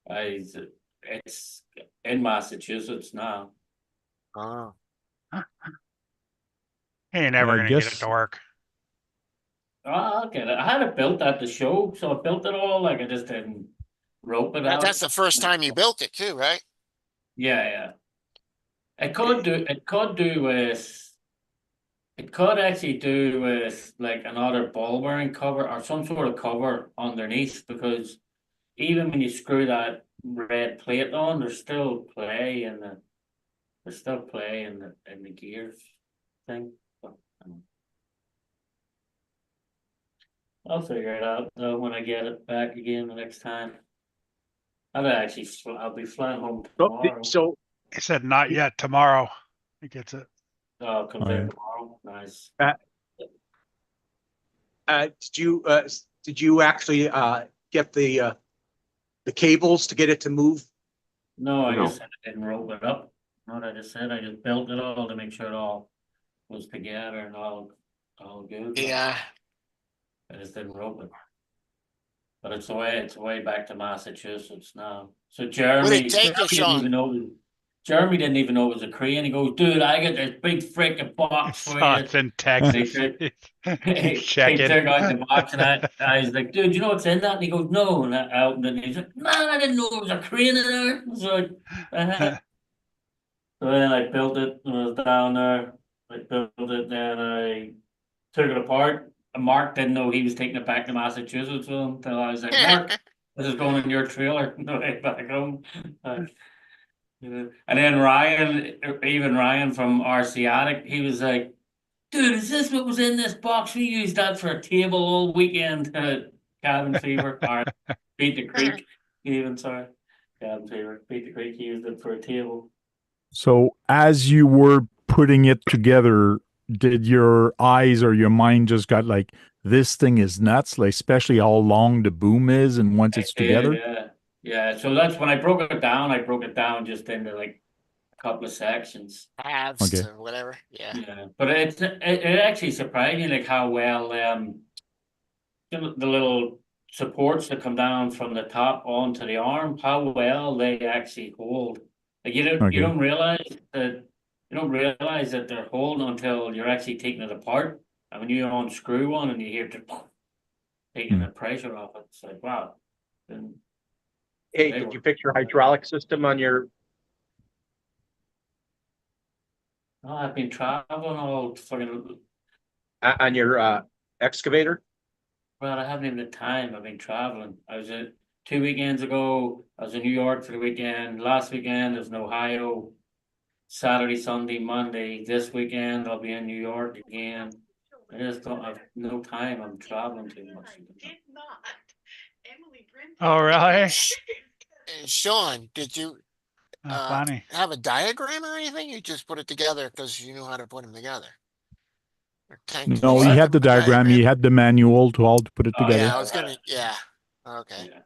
it's in Massachusetts now. Oh. he ain't never I gonna get it guess to work. Oh, okay. I had it built at the show, so I built it all, like I just didn't rope it out. That's the first time you built it too, right? Yeah, yeah. It could actually do with like another ball bearing cover or some sort of cover underneath, because even when you screw that red plate on, there's still play in the gears thing. So, I'll figure it out though when I get it back again the next time. I'll be flying home tomorrow. So, He said not yet, tomorrow he gets it. Oh, comes Oh, in yeah. tomorrow. Nice. did you actually, get the cables to get it to move? No, I No. just said I didn't rope it up. Know what I just said? I just built it all to make sure it all was together and all good. Yeah. I just didn't rope it. But it's way back to Massachusetts now. So Jeremy take you, didn't Sean? even know Jeremy didn't even know it was a crane. He goes, dude, I got this big freaking box for So you. it's in Texas. He's He checking. took out the box and I was like, dude, you know what's in that? And he goes, no. And I opened it and he's like, man, I didn't know there was a crane in there. So so then I built it and I was down there. I built it, then I took it apart. And Mark didn't know he was taking it back to Massachusetts with him until I was like, Mark, this is going in your trailer on the way back home. And then Ryan from RC Attic, he was like, dude, is this what was in this box? We used that for a table all weekend. Cabin fever, or Beat the Creek, even, sorry. Cabin fever, Beat the Creek, he used it for a table. so. As you were putting it together, did your eyes or your mind just got like, this thing is nuts? Like, especially how long the boom is, and once it's together. Yeah. So that's when I broke it down just into like a couple of sections. Halves Okay. to whatever. Yeah. Yeah, but it actually surprised me like how well the little supports that come down from the top onto the arm, how well they actually hold. Like you Okay. don't realize that they're holding until you're actually taking it apart. And when you unscrew one and you hear taking the pressure off it, it's like wow. Then Hey, did you fix your hydraulic system on your, oh, I've been traveling all fucking. on your, excavator? Well, I haven't even the time. I've been traveling. I was 2 weekends ago. I was in New York for the weekend. Last weekend I was in Ohio. Saturday, Sunday, Monday. This weekend I'll be in New York again. I just don't have no time. I'm traveling too much. Oh, really? Sean, did you Funny. have a diagram or anything? You just put it together because you knew how to put them together. Or Tank, did No, you he set had the up a diagram. He had the manual to how to put it Oh, together. Yeah, I was gonna. Yeah. Okay. Yeah.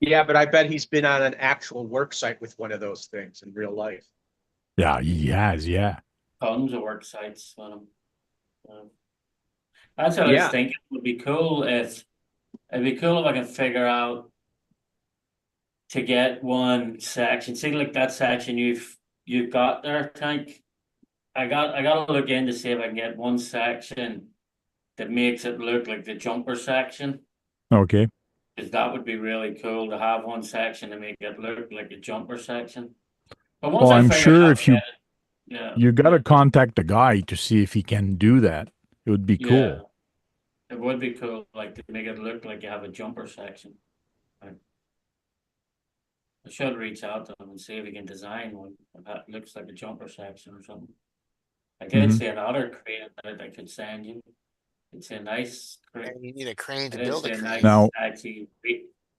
Yeah, but I bet he's been on an actual work site with one of those things in real life. Yeah, he has. Yeah. Tons of work sites on them. That's what I was Yeah. thinking. It'd be cool if I can figure out to get one section. See, like that section you've got there, Tank. I gotta look in to see if I can get one section that makes it look like the jumper section. Okay. Because that would be really cool to have one section to make it look like a jumper section. But once Well, I I'm figure sure out if you that, yeah, you got to contact the guy to see if he can do that. It would be yeah, cool. it would be cool, like to make it look like you have a jumper section. Right. I should reach out to him and see if he can design one that looks like a jumper section or something. I did Mhm. see another crane that I could send you. It's a nice crane. And you need a crane I to did build see a a crane. nice, Now- actually,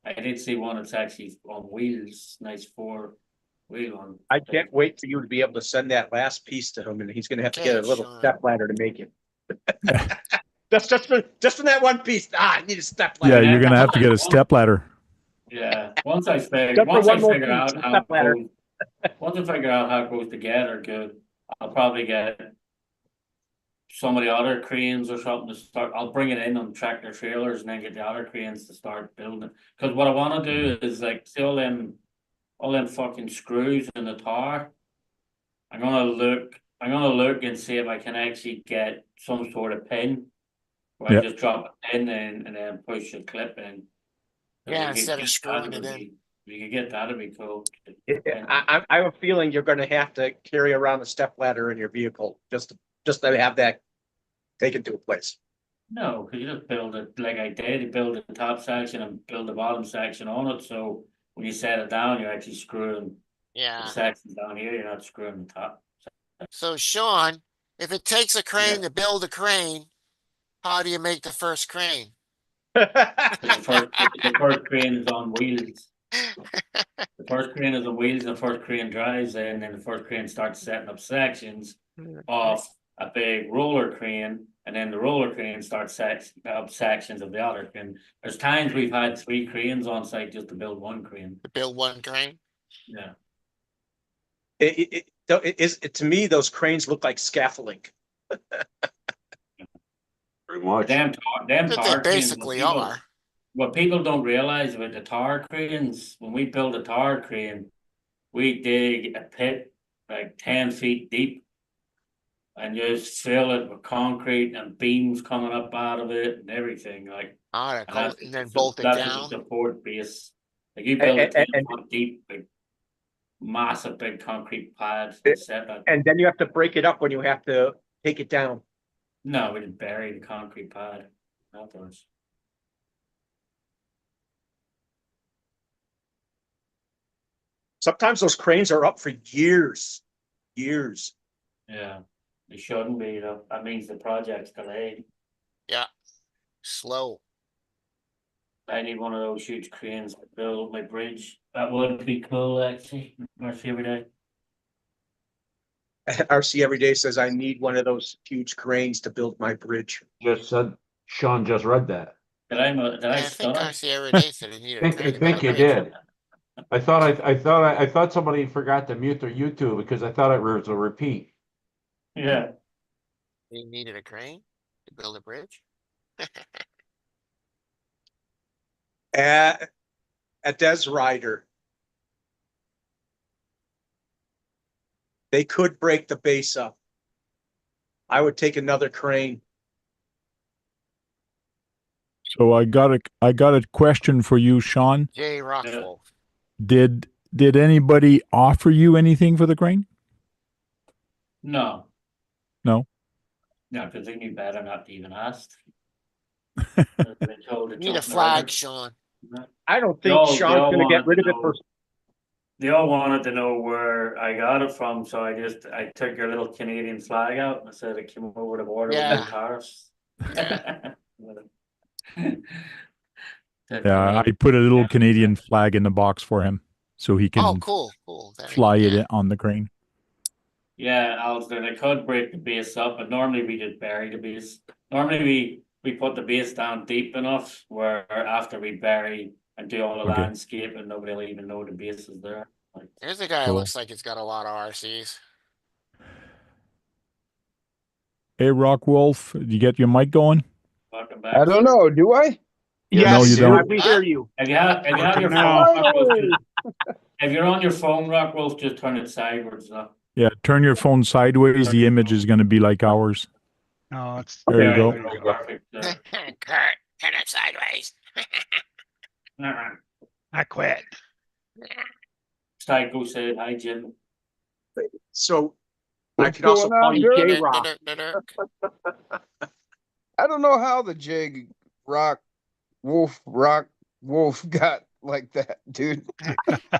I did see one that's actually on wheels, nice 4-wheel one. I can't wait for you to be able to send that last piece to him, and he's gonna have to get a Okay, little Sean. step ladder to make it. Just for that one piece. I need a step Yeah, ladder. you're gonna have to get a step ladder. Yeah, once I figure, Just for once I one more figure piece, out a how step it ladder. goes, once I figure out how it goes together, good, I'll probably get some of the other cranes or something to start. I'll bring it in on tractor trailers and then get the other cranes to start building. Cause what I wanna do is like, see all them fucking screws in the tower. I'm gonna look and see if I can actually get some sort of pin. Where I Yep. just drop a pin in and then push the clip in. If Yeah, we could instead of get screwing that, it in. if we could get that, it'd be cool. I have a feeling you're gonna have to carry around a step ladder in your vehicle just to have that taken to a place. No, cause you just build it like I did, you build the top section and build the bottom section on it, so when you set it down, you're actually screwing the Yeah. section down here, you're not screwing the top. So Sean, if it takes a crane Yeah. to build a crane, how do you make the first crane? The first crane is on wheels. The first crane is on wheels, and the first crane drives in, and then the first crane starts setting up sections off a big roller crane, and then the roller crane starts up sections of the other crane. There's times we've had 3 cranes on site just to build one crane. To build one crane? Yeah. To me, those cranes look like scaffolding. Pretty much. Damn But they tar cranes. basically are. What people don't realize with the tar cranes, when we build a tar crane, we dig a pit like 10 feet deep. And just fill it with concrete and beams coming up out of it and everything like. All right, And and then bolt it that's down. the support base. Like you build a 10 foot deep, like massive big concrete pad set up. And then you have to break it up when you have to take it down. No, we didn't bury the concrete pad afterwards. Sometimes those cranes are up for years. Years. Yeah, they shouldn't be though. That means the project's delayed. Yeah. Slow. I need one of those huge cranes to build my bridge. That would be cool actually. I see every day. RC every day says I need one of those huge cranes to build my bridge. Just said, Sean just read that. Did I I think stutter? I see every day said it needed a I crane to build think a you bridge. did. I thought somebody forgot to mute their YouTube because I thought it was a repeat. Yeah. You needed a crane to build a bridge? A Des Rider. They could break the base up. I would take another crane. So I got a question for you, Sean. Jay Rockwolf. Did anybody offer you anything for the crane? No. No. No, because they knew better not to even ask. Need a flag, Sean. I don't think They all Sean's going to get rid of it for. They all wanted to know where I got it from, so I took your little Canadian flag out and I said it came over the border with Yeah. the tariffs. Yeah. Yeah, I put a little Canadian flag in the box for him so he can Oh, cool. fly Yeah. it on the crane. Yeah, Alistair, they could break the base up, but normally we just bury the base. Normally we put the base down deep enough where after we bury and do all the Okay. landscape and nobody will even know the base is there. Like, There's a guy who Cool. looks like he's got a lot of RCs. Hey, Rock Wolf, did you get your mic going? welcome back. I don't know. Do I? No, you don't. We hear you. If you have your No. phone, Rockwolf, if you're on your phone, Rockwolf, just turn it sideways. Yeah, turn your phone sideways. The image is going to be like ours. No, it's There you go. Perfect. Kurt, turn it sideways. I quit. Psycho said, "Hi, Jim." So I What's could also going call on, you Dirk? J-Rock. I don't know how the Jig Rock Wolf got like that, dude.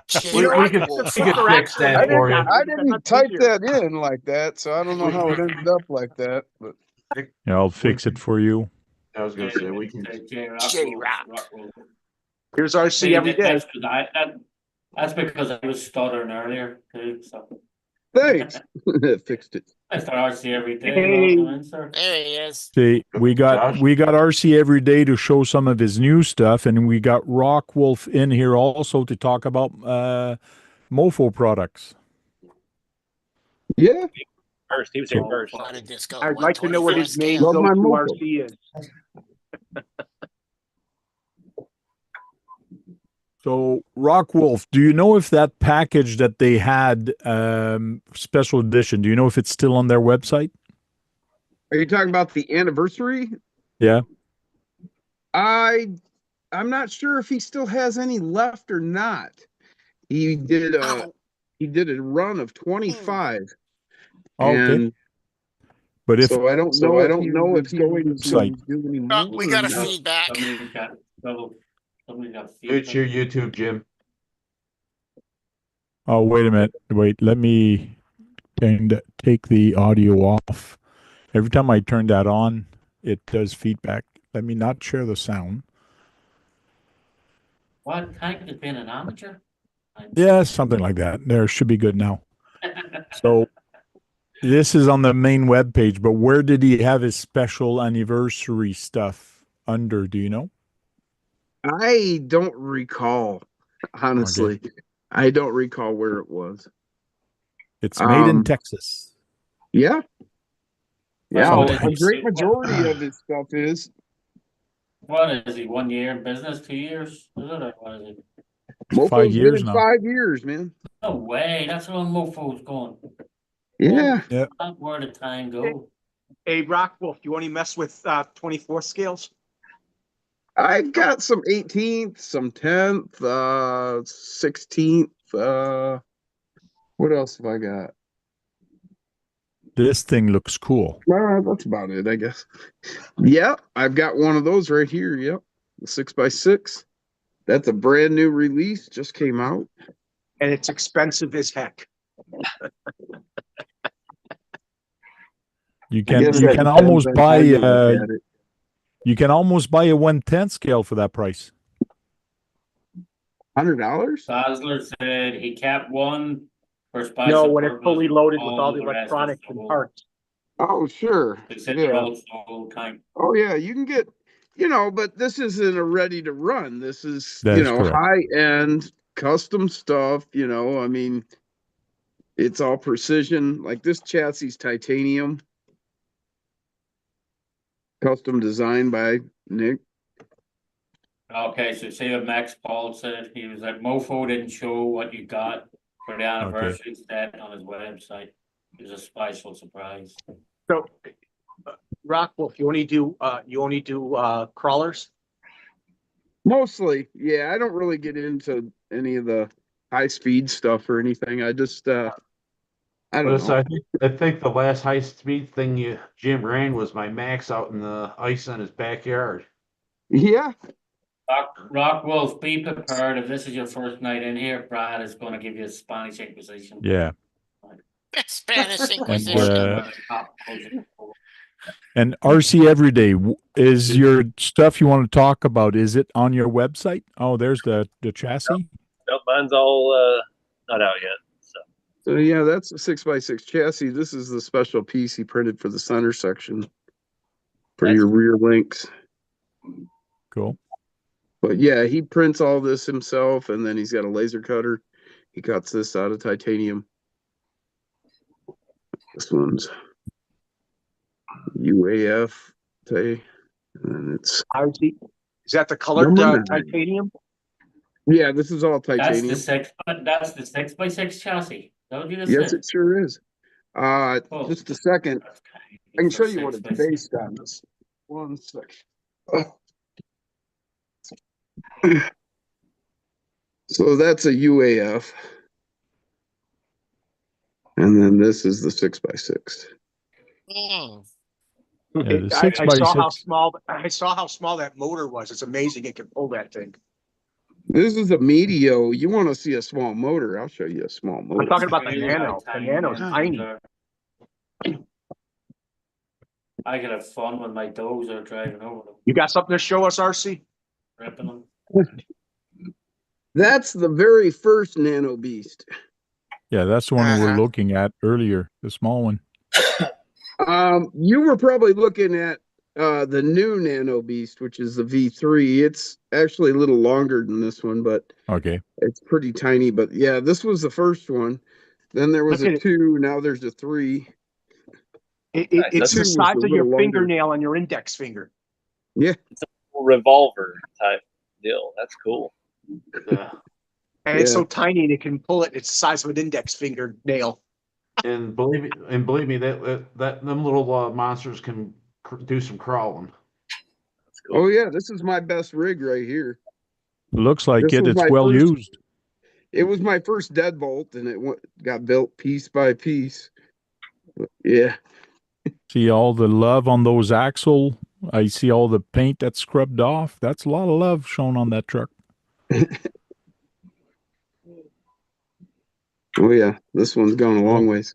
Jay We Rock could Wolf. fix that for you. I didn't type that in like that, so I don't know how it ended up like that. But Yeah, I'll fix it for you. I was gonna say we can. J-Rock. Here's RC every day. That's because I was stuttering earlier too. So thanks. Fixed it. I start RC every day. Hey. Welcome in, sir. There he is. See, we got Josh? RC every day to show some of his new stuff, and we got Rock Wolf in here also to talk about Mofo products. Yeah, First, he was here first. How did this go? I'd like to know what 124 his main scale. Love my go-to mofo. RC is. So, Rock Wolf, do you know if that package that they had, special edition, do you know if it's still on their website? are you talking about the anniversary? Yeah. I'm not sure if he still has any left or not. He did a Ow. run of 25. Oh, okay. And But if so I don't know if he's going Site. to do any Oh, more we or got a not. feedback. Somebody's got trouble. Somebody's got It's your feedback. YouTube, Jim. oh, wait a minute. Wait, let me take the audio off. Every time I turn that on, it does feedback. Let me not share the sound. What kind of been an amateur? Yeah, something like that. There should be good now. So this is on the main web page, but where did he have his special anniversary stuff under? Do you know? I don't recall, honestly. I don't recall where it was. It's made in Um, Texas. Yeah. Yeah, Well, Sometimes. a great majority of his stuff is. What is he? 1 year in business? 2 years? Is it, or what is it? Mofo's 5 been years in now. 5 years, man. No way. That's where Mofo's going. Yeah. Yeah. Not where the time go. Hey, Rock Wolf, you only mess with 24 scales? I've got some 18th, some 10th, 16th. What else have I got? This thing looks cool. That's about it, I guess. Yeah, I've got one of those right here. Yep. The 6x6. That's a brand new release, just came out. And it's expensive as heck. You I can guess you that can depends almost on buy how you look at it. you can almost buy a 1/10 scale for that price. $100? Basler said he capped one for special No, when it's purpose, fully loaded with all the the rest is electronics and sold. parts. Oh, sure. They said Yeah. they're all sold time. Oh, yeah. You can get, but this isn't a ready to run. This is, That is correct. high end custom stuff. I mean, it's all precision. Like this chassis is titanium, custom designed by Nick. Okay, so say what Max Paul said, he was like, Mofo didn't show what you got for the anniversary stat on his website. It was a special surprise. So, Rock Wolf, you only do crawlers? Mostly, yeah. I don't really get into any of the high speed stuff or anything. I just, I don't know. I think the last high speed thing Jim ran was my Max out in the ice in his backyard. Yeah. Rock Wolf, be prepared. If this is your first night in here, Brad is going to give you a Spanish Inquisition. Yeah. Spanish Inquisition. And RC Everyday is your stuff you want to talk about. Is it on your website? Oh, there's the chassis. Nope, mine's all not out yet. So yeah, that's a 6x6 chassis. This is the special piece he printed for the center section for your rear links. Cool. But yeah, he prints all this himself, and then he's got a laser cutter. He cuts this out of titanium. This one's UAF, and it's RC. Is that the colored Number 9. titanium? Yeah, this is all That's titanium. the 6x6 chassis. That what you just Yes, said? it sure is. Oh. Just a second. Okay. I can It's show a you what it's 6x6. based on. This 1 second. So that's a UAF. And then this is the 6x6. Mm. Yeah, the I 6x6. saw how small that motor was. It's amazing it can pull that thing. This is a Medio. You want to see a small motor? I'll show you a small motor. I'm talking about the Really Nano. The tiny, Nano's man. tiny. I could have fun with my dozer driving over them, You got something to show us, RC? ripping them. That's the very first Nano Beast. Yeah, that's the one we were Uh-huh. looking at earlier, the small one. You were probably looking at the new Nano Beast, which is the V3. It's actually a little longer than this one, but Okay. it's pretty tiny. But yeah, this was the first one. Then there was Look a at it. 2. Now there's a 3. It's the Two was size a of your little longer. fingernail on your index finger. Yeah. Revolver type deal. That's cool. Yeah. And it's Yeah. so tiny and it can pull it. It's the size of an index fingernail. And believe me, that them little monsters can do some crawling. That's cool. Oh yeah, this is my best rig right here. Looks like This it. was It's my well first- used. It was my first deadbolt, and it got built piece by piece. Yeah. See all the love on those axle. I see all the paint that's scrubbed off. That's a lot of love shown on that truck. Oh yeah, this one's gone a long ways.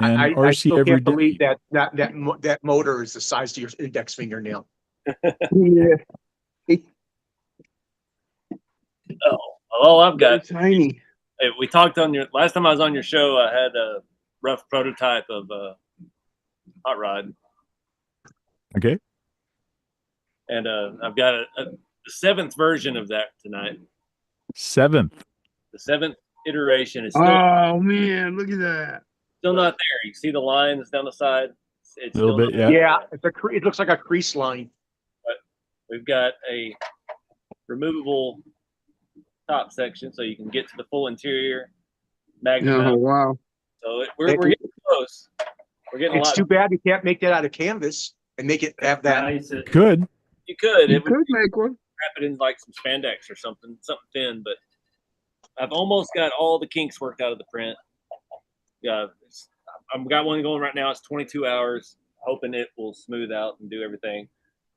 And I RC still every can't believe day. that motor is the size of your index fingernail. Yeah. Oh, all I've got. Tiny. We talked on your last time I was on your show. I had a rough prototype of hot rod, Okay. and I've got the 7th version of that tonight. 7th. The 7th iteration is still Oh man, look at that. still not there. You see the lines down the side. It's Little still bit, not yeah. there. It looks like a crease line. We've got a removable top section, so you can get to the full interior. Magnum Oh mount. wow. So we're getting close. We're getting a It's lot. too bad you can't make that out of canvas and make it have that. Nice. Good. You could. You It would could make one. wrap it in like some spandex or something thin, but I've almost got all the kinks worked out of the print. Yeah, I've got one going right now. It's 22 hours, hoping it will smooth out and do everything.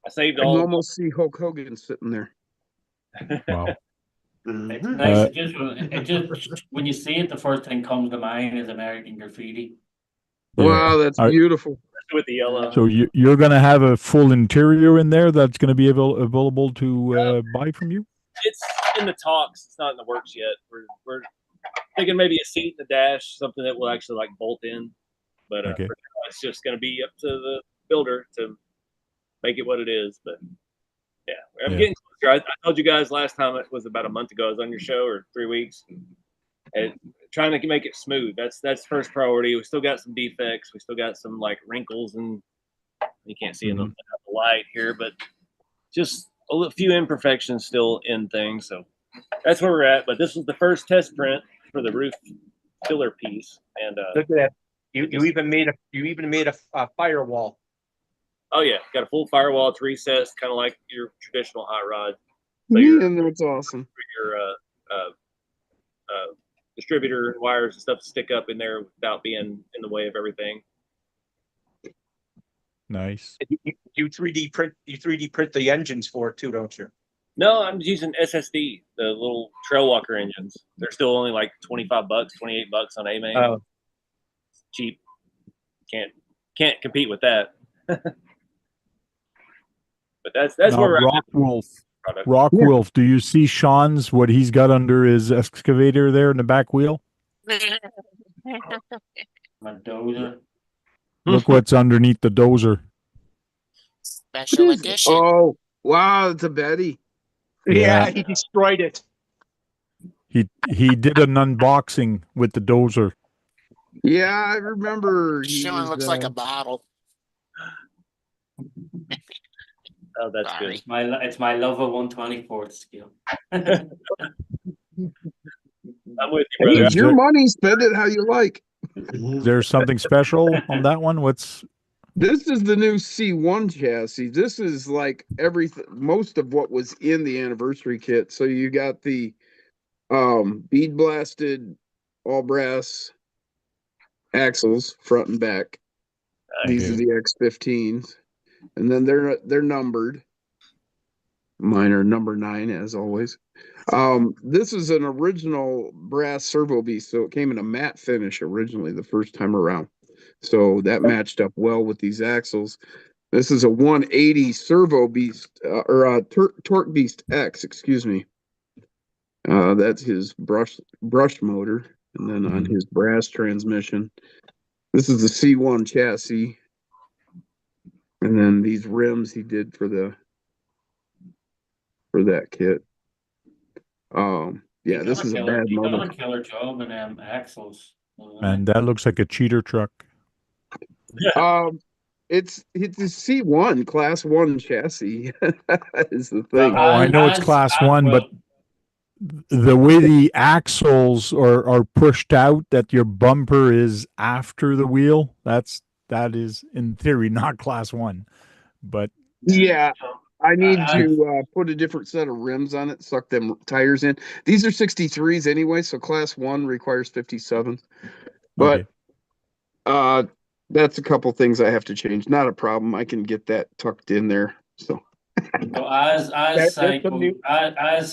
I saved I can all. almost see Hulk Hogan sitting there. Wow. It's nice. It just when you see it, the first thing comes to mind is American Graffiti. Yeah. Wow, that's Are- beautiful. with the yellow. So you're going to have a full interior in there that's going to be available to buy from you? It's in the talks. It's not in the works yet. We're thinking maybe a seat in the dash, something that will actually like bolt in. But Okay. for now, it's just going to be up to the builder to make it what it is. But yeah, I'm Yeah. getting closer. I told you guys last time, it was about a month ago. I was on your show, or 3 weeks, and trying to make it smooth. That's first priority. We still got some defects. We still got some like wrinkles, and you can't see in the light here, but just a few imperfections still in things. So that's where we're at. But this was the first test print for the roof filler piece, and Look at that. You even made a firewall. oh yeah, got a full firewall. It's recessed, kind of like your traditional hot rod. So your that's awesome. distributor and wires and stuff to stick up in there without being in the way of everything. Nice. You 3D print the engines for it too, don't you? No, I'm using SSD, the little Trail Walker engines. They're still only like $25, $28 on AMAIN. Oh. Cheap. Can't compete with that. But that's Now, where we're Rock at. Wolf. Product. Rock Wolf, do you see Sean's what he's got under his excavator there in the back wheel? My dozer. Look what's underneath the dozer. Special edition. Oh wow, it's a Betty. Yeah, Yeah. he destroyed it. He did an unboxing with the dozer. Yeah, I remember. Sean looks like a bottle. Oh, that's Sorry. good. It's my love of 1/24th scale. I'm with you, Hey, brother. it's your money. Spend it how you like. There's something special on that one. This is the new C1 chassis. This is like everything, most of what was in the anniversary kit. So you got the bead blasted all brass axles front and back. These are the X15s, and then they're numbered. Mine are number 9 as always. This is an original brass servo beast, so it came in a matte finish originally the first time around. So that matched up well with these axles. This is a 180 servo beast or torque beast X, excuse me. That's his brush motor, and then on his brass transmission. This is the C1 chassis, and then these rims he did for that kit. Yeah, this is a bad He done motor. a killer job in them axles. And that looks like a cheater truck. It's a C1 class 1 chassis. Is the thing. Oh, I know it's class 1, but the way the axles are pushed out, that your bumper is after the wheel, that is in theory not class 1. But yeah, I need to put a different set of rims on it, suck them tires in. These are 63s anyway, so class 1 requires 57. But that's a couple things I have to change. Not a problem. I can get that tucked in there. So as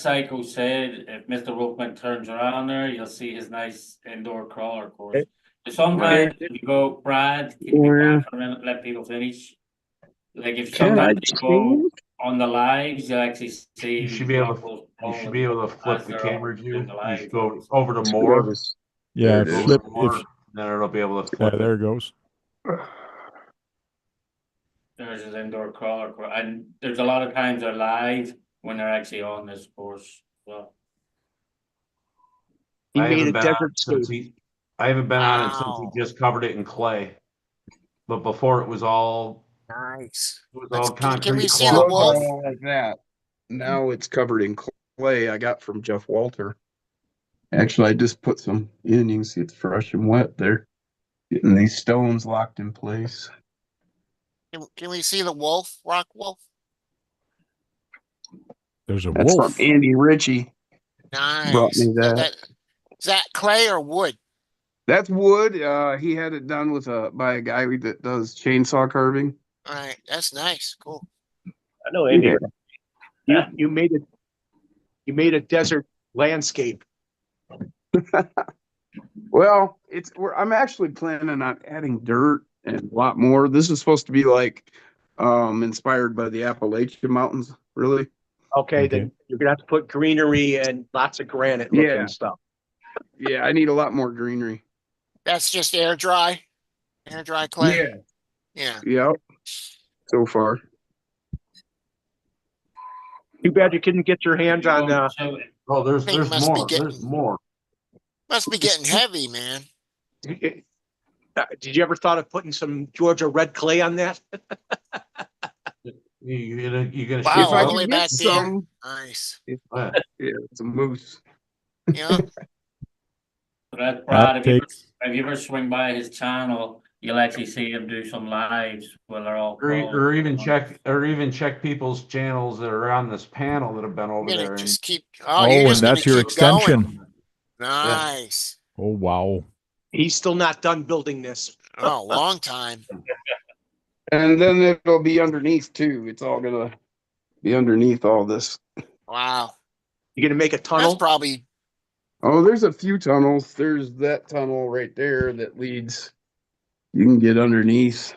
Psycho said, if Mr. Wolfman turns around there, you'll see his nice indoor crawler course. Sometimes if you go, Brad, can you get back for a minute, let people finish? Like if sometimes you go on the lives, you actually see You should be able to flip the camera view. You should go over to more. Yeah, flip more, then it'll be able to flip. Yeah, there it goes. There's his indoor crawler, and there's a lot of times they're live when they're actually on this course. So he made a desert I haven't been on it since he just covered it in clay. But before it was all nice. It was all concrete. Can we see the wolf? Like that. Now it's covered in clay I got from Jeff Walter. Actually, I just put some in. You can see it's fresh and wet there. Getting these stones locked in place. Can we see the wolf, rock wolf? There's a That's wolf. from Andy Ritchie. Nice. Brought me that. Is that clay or wood? That's wood. He had it done by a guy that does chainsaw carving. All right, that's nice. Cool. I know Andy. Yeah. You made it. You made a desert landscape. Well, I'm actually planning on adding dirt and a lot more. This is supposed to be like inspired by the Appalachian Mountains, really. Okay, then you're gonna have to put greenery and lots of granite looking stuff. Yeah, I need a lot more greenery. That's just air dry clay. Yeah. Yeah. Yep. So far. Too bad you couldn't get your hands on. Oh, there's more. There's more. Must be getting heavy, man. Did you ever thought of putting some Georgia red clay on that? You're gonna wow, shoot all the way back there. Nice. Yeah, it's a moose. Yeah. Brad, if you ever swing by his channel, you'll actually see him do some lives where they're all or even check people's channels that are on this panel that have been over there. Just keep. And that's your extension. Going. Nice. Oh wow. He's still not done building this. Oh, long time. And then it'll be underneath too. It's all gonna be underneath all this. Wow. You're gonna make a tunnel? That's probably. Oh, there's a few tunnels. There's that tunnel right there that leads. You can get underneath.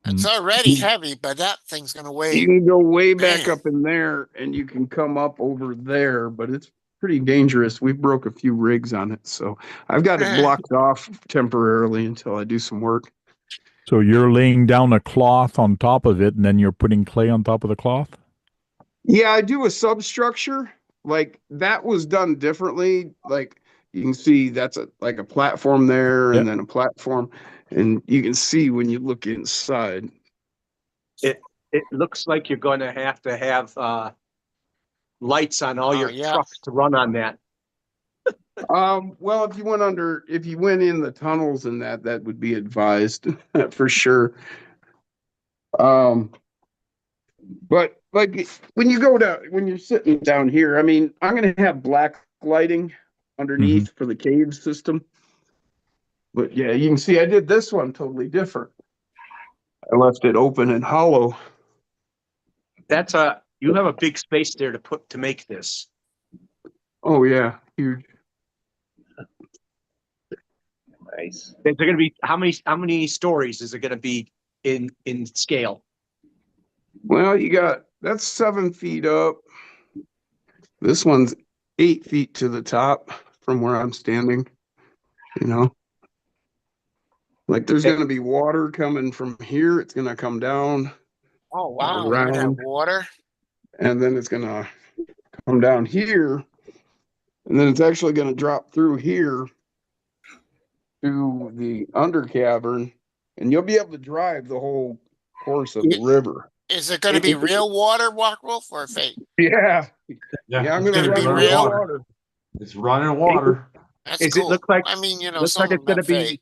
It's already heavy, but that thing's gonna weigh. You can go way back up in there, and you can come up over there, but it's pretty dangerous. We broke a few rigs on it, so I've got it blocked off temporarily until I do some work. So you're laying down a cloth on top of it, and then you're putting clay on top of the cloth? Yeah, I do a substructure. Like that was done differently. Like you can see that's like a platform there, and then a platform, and you can see when you look inside. It looks like you're going to have lights on all your trucks to run on that. Well, if you went in the tunnels and that would be advised for sure. But like when you're sitting down here, I mean, I'm going to have black lighting underneath for the cave system. But yeah, you can see I did this one totally different. I left it open and hollow. You have a big space there to make this. Oh yeah, huge. Nice. Is there going to be how many stories is it going to be in scale? Well, that's 7 feet up. This one's 8 feet to the top from where I'm standing, you know. Like there's going to be water coming from here. It's going to come down Oh, wow, you're gonna have around, water? and then it's going to come down here. And then it's actually going to drop through here to the under cavern. And you'll be able to drive the whole course of the river. Is it gonna be real water, Walk Wolf, or fake? Yeah. Yeah, I'm it's going to gonna be run real? water. It's running water. That's Does cool. it look like? I mean, you know, Looks some like of it's them gonna are be. fake.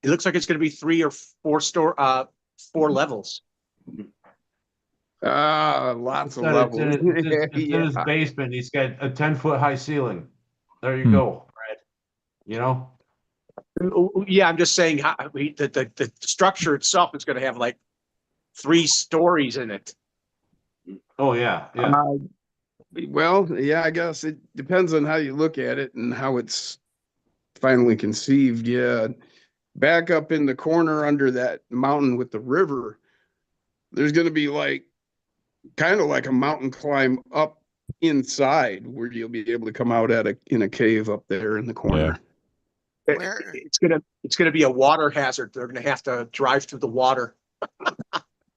It looks like it's gonna be 3 or 4 levels. Lots of Said levels. it's in his Yeah. basement. He's got a 10-foot high ceiling. There you Hmm. go. You know? Yeah, I'm just saying the structure itself is gonna have like 3 stories in it. Oh yeah, yeah. Well, yeah, I guess it depends on how you look at it and how it's finally conceived. Yeah. Back up in the corner under that mountain with the river, there's going to be like kind of like a mountain climb up inside where you'll be able to come out in a cave up there in the corner. Where? It's gonna be a water hazard. They're gonna have to drive through the water.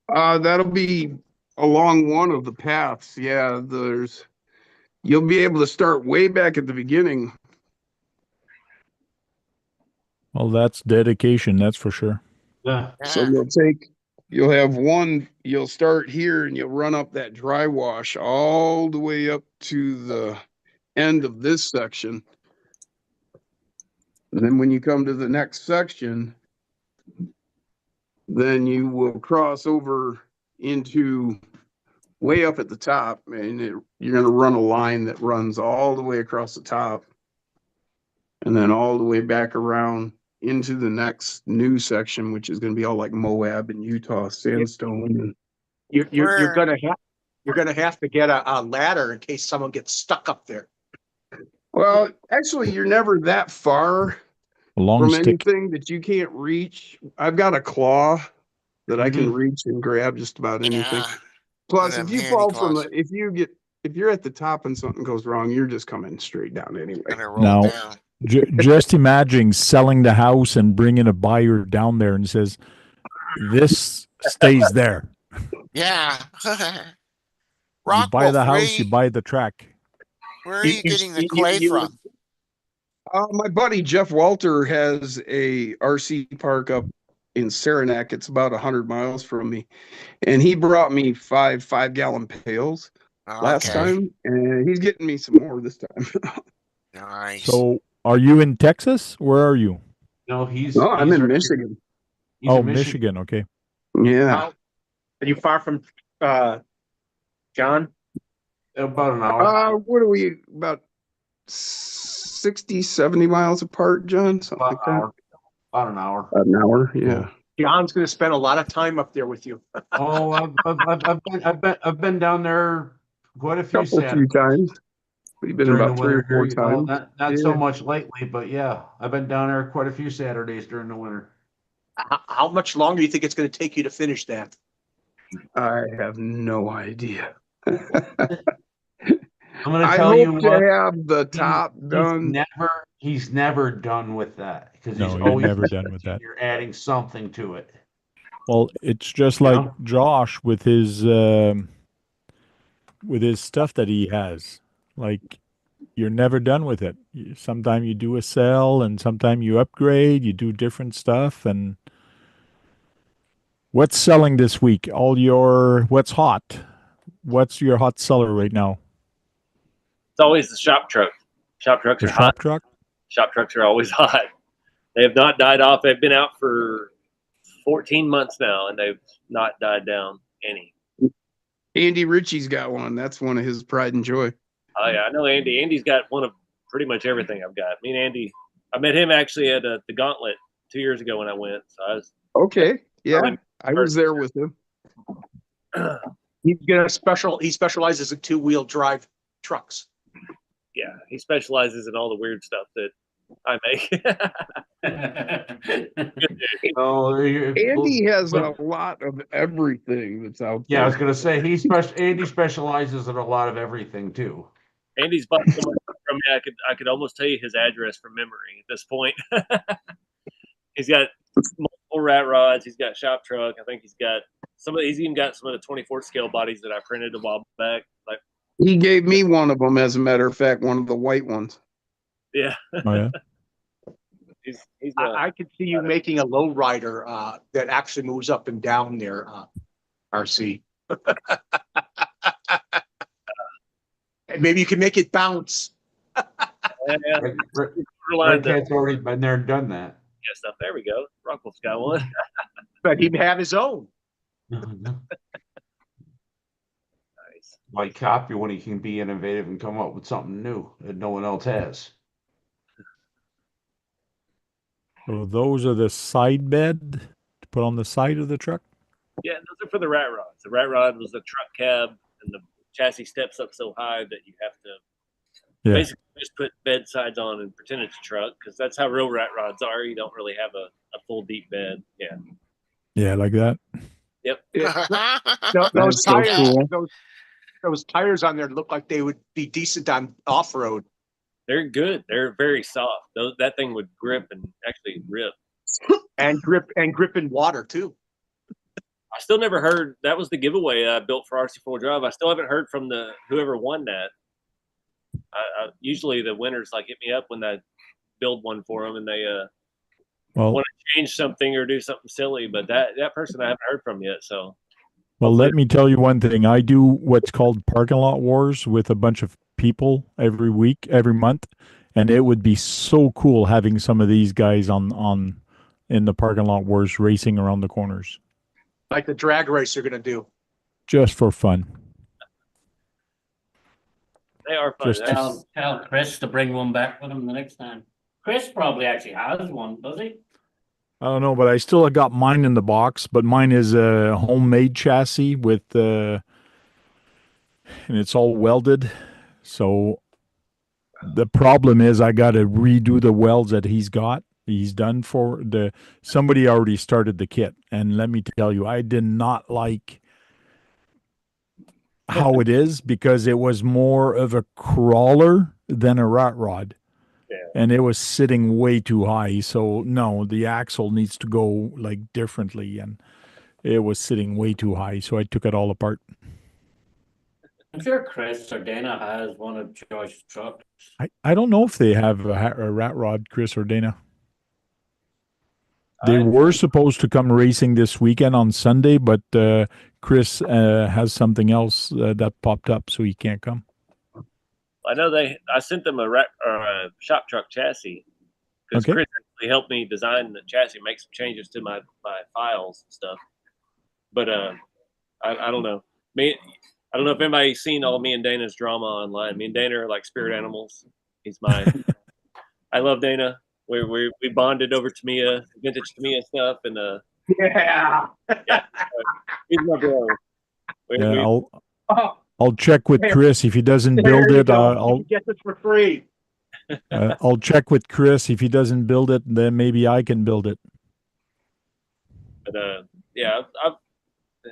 That'll be along one of the paths. Yeah, you'll be able to start way back at the beginning. Well, that's dedication, that's for sure. Yeah. So Yeah. you'll start here and you'll run up that dry wash all the way up to the end of this section. And then when you come to the next section, then you will cross over into way up at the top, and you're going to run a line that runs all the way across the top and then all the way back around into the next new section, which is going to be all like Moab and Utah sandstone. You're gonna have to get a ladder in case someone gets stuck up there. Well, actually, you're never that far A long from stick. anything that you can't reach. I've got a claw that I can reach and grab just about anything. Yeah. Plus, them if you handy fall claws. if you're at the top and something goes wrong, you're just coming straight down anyway. Gonna roll Now, down. just imagine selling the house and bringing a buyer down there and says, "This stays there. Yeah. You Rock buy Wolf, the house, you buy the track." where are you getting the clay from? My buddy Jeff Walter has a RC park up in Saranac. It's about 100 miles from me, and he brought me 5 gallon pails last Okay. time, and he's getting me some more this time. Nice. So, are you in Texas? Where are you? No, he's. No, I'm he's in right here. Michigan. He's Oh, in Michigan. Okay. Yeah. Are you far from John? About an hour. What are we, about 60, 70 miles apart, John? Something like that. About an hour. About an hour, yeah. John's gonna spend a lot of time up there with you. Oh, I've been down there quite a few Few Saturdays times. We've been during about the 3 or winter 4 here, you know, times. not so much lately, but yeah, I've been down there quite a few Saturdays during the winter. How much longer do you think it's gonna take you to finish that? I have no idea. I'm gonna I tell you hope what. to have the top done. He's never done with that because No, he's you're always never done with that. You're adding something to it. Well, it's just You like know? Josh with his stuff that he has. Like, you're never done with it. Sometimes you do a sell, and sometimes you upgrade. You do different stuff. And what's selling this week? What's hot? What's your hot seller right now? It's always the shop truck. Shop trucks The are hot. shop truck. Shop trucks are always hot. They have not died off. They've been out for 14 months now, and they've not died down any. Andy Ritchie's got one. That's one of his pride and joy. Oh yeah, I know Andy. Andy's got one of pretty much everything I've got. Me and Andy, I met him actually at the Gauntlet 2 years ago when I went. So I was Okay. Yeah. I was there with him. He specializes in 2-wheel drive trucks. yeah, he specializes in all the weird stuff that I make. Oh, Andy has a lot of everything that's out there. yeah, I was gonna say Andy specializes in a lot of everything too. Andy's bought so much from me. I could almost tell you his address from memory at this point. He's got multiple rat rods. He's got shop truck. I think he's got he's even got some of the 24 scale bodies that I printed a while back. Like, He gave me one of them, as a matter of fact, one of the white ones. yeah. Oh yeah. He's I could see you making a low rider that actually moves up and down there, RC. And maybe you can make it bounce. yeah. Red Cat's already been there and done that. Yeah, stuff. There we go. Rockwell's got one. But he'd have his own. Nice. Why copy when he can be innovative and come up with something new that no one else has? So those are the side bed to put on the side of the truck. Yeah, those are for the rat rods. The rat rod was the truck cab, and the chassis steps up so high that you have to basically just put bed sides on and pretend it's a truck, because that's how real rat rods are. You don't really have a full deep bed. Yeah. Yeah, like that. Yep. Those so tires, cool. those tires on there look like they would be decent on off road. They're good. They're very soft. That thing would grip and actually rip. And grip in water too. I still never heard. That was the giveaway I built for RC4 Drive. I still haven't heard from whoever won that. Usually the winners like hit me up when I build one for them, and they want to change something or do something silly. But that person I haven't heard from yet. So, well, let me tell you one thing. I do what's called parking lot wars with a bunch of people every month, and it would be so cool having some of these guys on in the parking lot wars racing around the corners. Like the drag race you're gonna do. Just for fun. They are fun. Tell Chris to bring one back with him the next time. Chris probably actually has one, does he? I don't know, but I still got mine in the box, but mine is a homemade chassis with and it's all welded. So the problem is I got to redo the welds that he's done for somebody already started the kit. And let me tell you, I did not like how it is, because it was more of a crawler than a rat rod. Yeah. And it was sitting way too high. So no, the axle needs to go like differently, and it was sitting way too high. So I took it all apart. I'm sure Chris or Dana has one of Josh's trucks. I don't know if they have a rat rod, Chris or Dana. They were supposed to come racing this weekend on Sunday, but Chris has something else that popped up, so he can't come. I know I sent them a shop truck chassis, because Chris actually helped me design the chassis, make some changes to my files and stuff. But I don't know. I don't know if anybody's seen all me and Dana's drama online. Me and Dana are like spirit animals. He's mine. I love Dana. We bonded over Tamiya, vintage Tamiya stuff, and yeah, he's my bro. I'll check with Chris if he doesn't build it. I'll get this for free. I'll check with Chris if he doesn't build it. Then maybe I can build it. But yeah,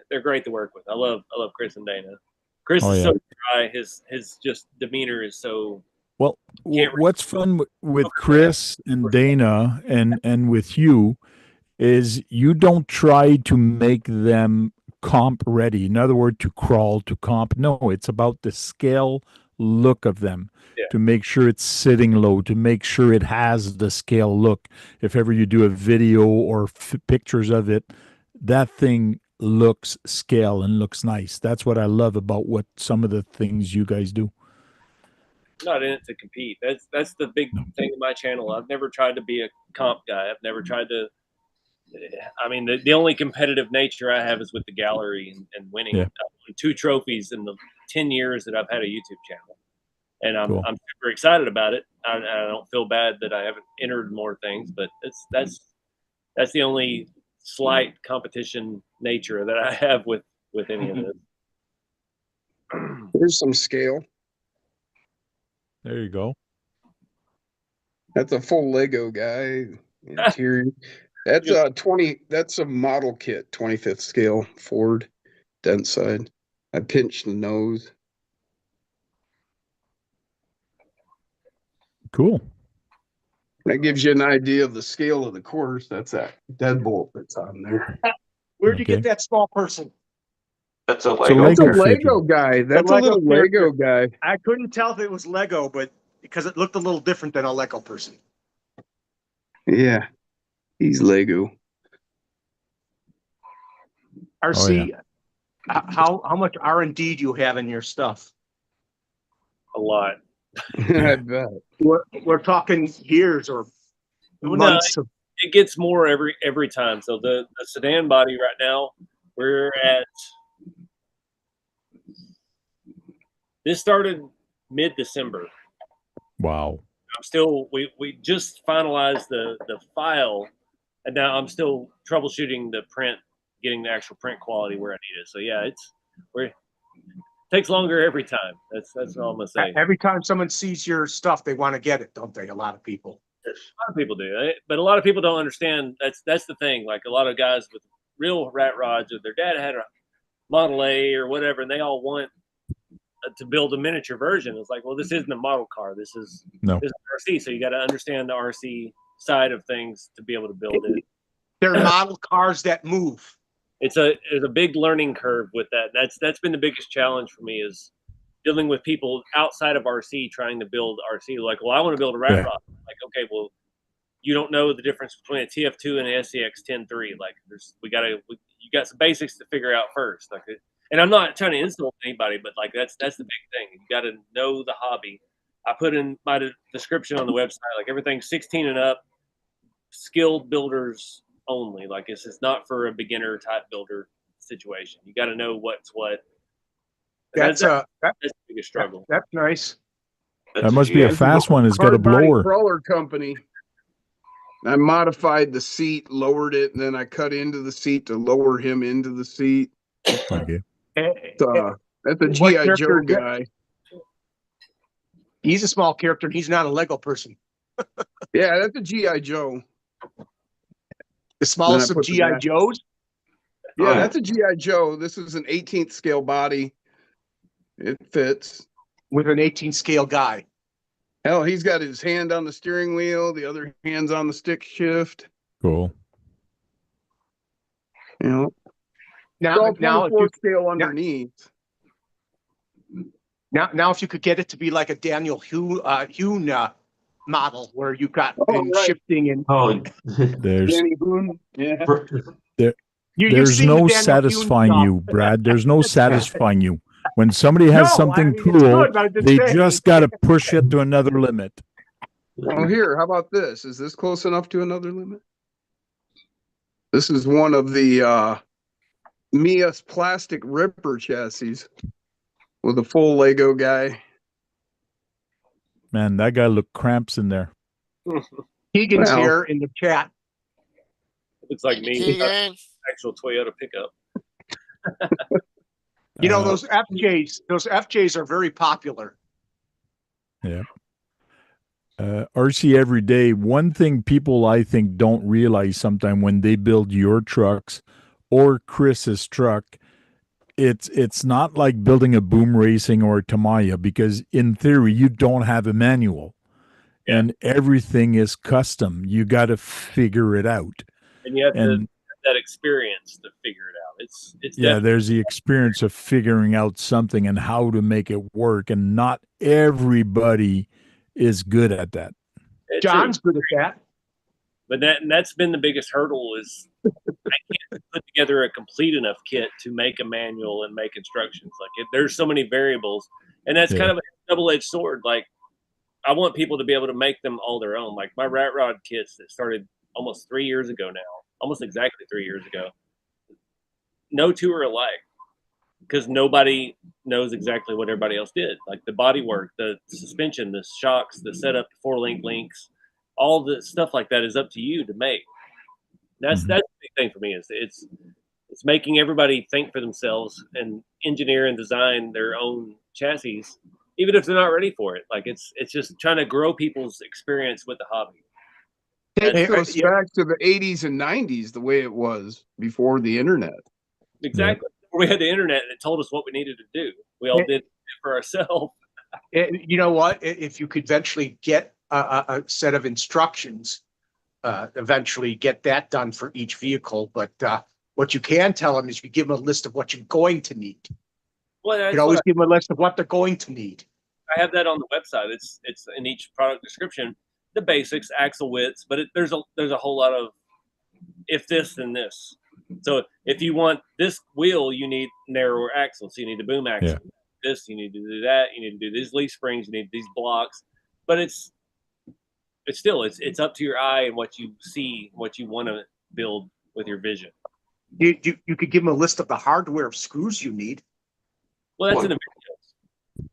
they're great to work with. I love Chris and Dana. Chris is so dry. His just demeanor is so. Well, what's fun with Chris and Dana and with you is you don't try to make them comp ready. In other words, to crawl, to comp. No, it's about the scale look of them, to make sure it's sitting low, to make sure it has the scale look. If ever you do a video or pictures of it, that thing looks scale and looks nice. That's what I love about what some of the things you guys do. I'm not in it to compete. That's the big thing in my channel. I've never tried to be a comp guy. I've never tried to. I mean, the only competitive nature I have is with the gallery and winning. I've won 2 trophies in the 10 years that I've had a YouTube channel, and I'm super excited about it. I don't feel bad that I haven't entered more things, but that's the only slight competition nature that I have with any of this. There's some scale. There you go. That's a full Lego guy. Interior. That's a 20. That's a model kit, 25th scale Ford dent side. I pinched the nose. Cool. That gives you an idea of the scale of the course. That's that deadbolt that's on there. Where'd you Okay. get that small person? That's a It's a Lego. That's a Lego Lego figure. guy. That's a Lego little Lego guy. I couldn't tell if it was Lego, but because it looked a little different than a Lego person. Yeah, he's Lego. RC, how much R&D do you have in your stuff? A lot. I bet. We're talking years or Well, no, months of it gets more every time. So the sedan body right now, we're at. This started mid-December. Wow. I'm still we just finalized the file, and now I'm still troubleshooting the print, getting the actual print quality where I need it. So yeah, takes longer every time. That's all I'm gonna say. every time someone sees your stuff, they want to get it, don't they? A lot of people. A lot of people do, but a lot of people don't understand. That's the thing. Like a lot of guys with real rat rods, or their dad had a Model A or whatever, and they all want to build a miniature version. It's like, well, this isn't a model car. This is RC. So you got to understand the RC side of things to be able to build it. They're model cars that move. It's a big learning curve with that. That's been the biggest challenge for me, is dealing with people outside of RC trying to build RC. Like, well, I want to build a rat rod. Like, okay, well, you don't know the difference between a TF2 and an SCX 10.3. Like, you got some basics to figure out first. Like, and I'm not trying to insult anybody, but like that's the big thing. You got to know the hobby. I put in my description on the website, like everything's 16 and up, skilled builders only. Like it's not for a beginner type builder situation. You got to know what's what. That's the biggest struggle. That's nice. That must be a fast one. It's got a blower. Crawler company. I modified the seat, lowered it, and then I cut into the seat to lower him into the seat. Okay. That's a G.I. Joe guy. He's a small character. He's not a Lego person. Yeah, that's a G.I. Joe. The smallest of G.I. Joes? Yeah, that's a G.I. Joe. This is an 18th scale body. It fits. With an 18th scale guy. Hell, he's got his hand on the steering wheel, the other hand's on the stick shift. Cool. You know, now if you scale underneath. Now, if you could get it to be like a Daniel Hune model, where you've got shifting and there's Danny Boone. Yeah. There's no satisfying you, Brad. There's no satisfying you. When somebody has something cool, they just got to push it to another limit. Well, here, how about this? Is this close enough to another limit? This is one of the Mia's plastic ripper chassis with a full Lego guy. Man, that guy looked cramps in there. Keegan's here in the chat. Looks like me. Actual Toyota pickup. You know, those FJs are very popular. Yeah. RC every day. One thing people, I think, don't realize sometimes when they build your trucks or Chris's truck, it's not like building a Boom Racing or a Tamiya, because in theory you don't have a manual and everything is custom. You got to figure it out. And you have that experience to figure it out. It's there's the experience of figuring out something and how to make it work, and not everybody is good at that. John's good at that. But that's been the biggest hurdle, is I can't put together a complete enough kit to make a manual and make instructions. Like there's so many variables, and that's kind of a double-edged sword. Like I want people to be able to make them all their own. Like my rat rod kits that started almost 3 years ago now, almost exactly 3 years ago. No two are alike, because nobody knows exactly what everybody else did. Like the body work, the suspension, the shocks, the setup, the 4-link links, all the stuff like that is up to you to make. That's the big thing for me, is it's making everybody think for themselves and engineer and design their own chassis. even if they're not ready for it. Like it's just trying to grow people's experience with the hobby. It goes back to the 80s and 90s, the way it was before the internet. Exactly. We had the internet and it told us what we needed to do. We all did it for ourselves. You know what? If you could eventually get a set of instructions, eventually get that done for each vehicle. But what you can tell them is you give them a list of what you're going to need. Well, you can always give them a list of what they're going to need. I have that on the website. It's in each product description, the basics, axle widths, but there's a whole lot of if this then this. So if you want this wheel, you need narrower axles. So you need the boom axle. Yeah. This, you need to do that. You need to do these leaf springs. You need these blocks. But it's still it's up to your eye and what you see, what you want to build with your vision. You could give them a list of the hardware of screws you need. Well, that's in the videos.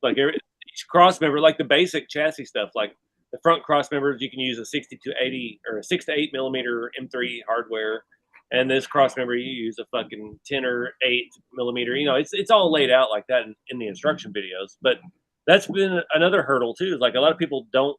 Like each cross member, like the basic chassis stuff, like the front cross members, you can use a 60 to 80 or a 6 to 8 millimeter M3 hardware. And this cross member, you use a fucking 10 or 8 millimeter. You know, it's all laid out like that in the instruction videos. But that's been another hurdle too. Is like a lot of people don't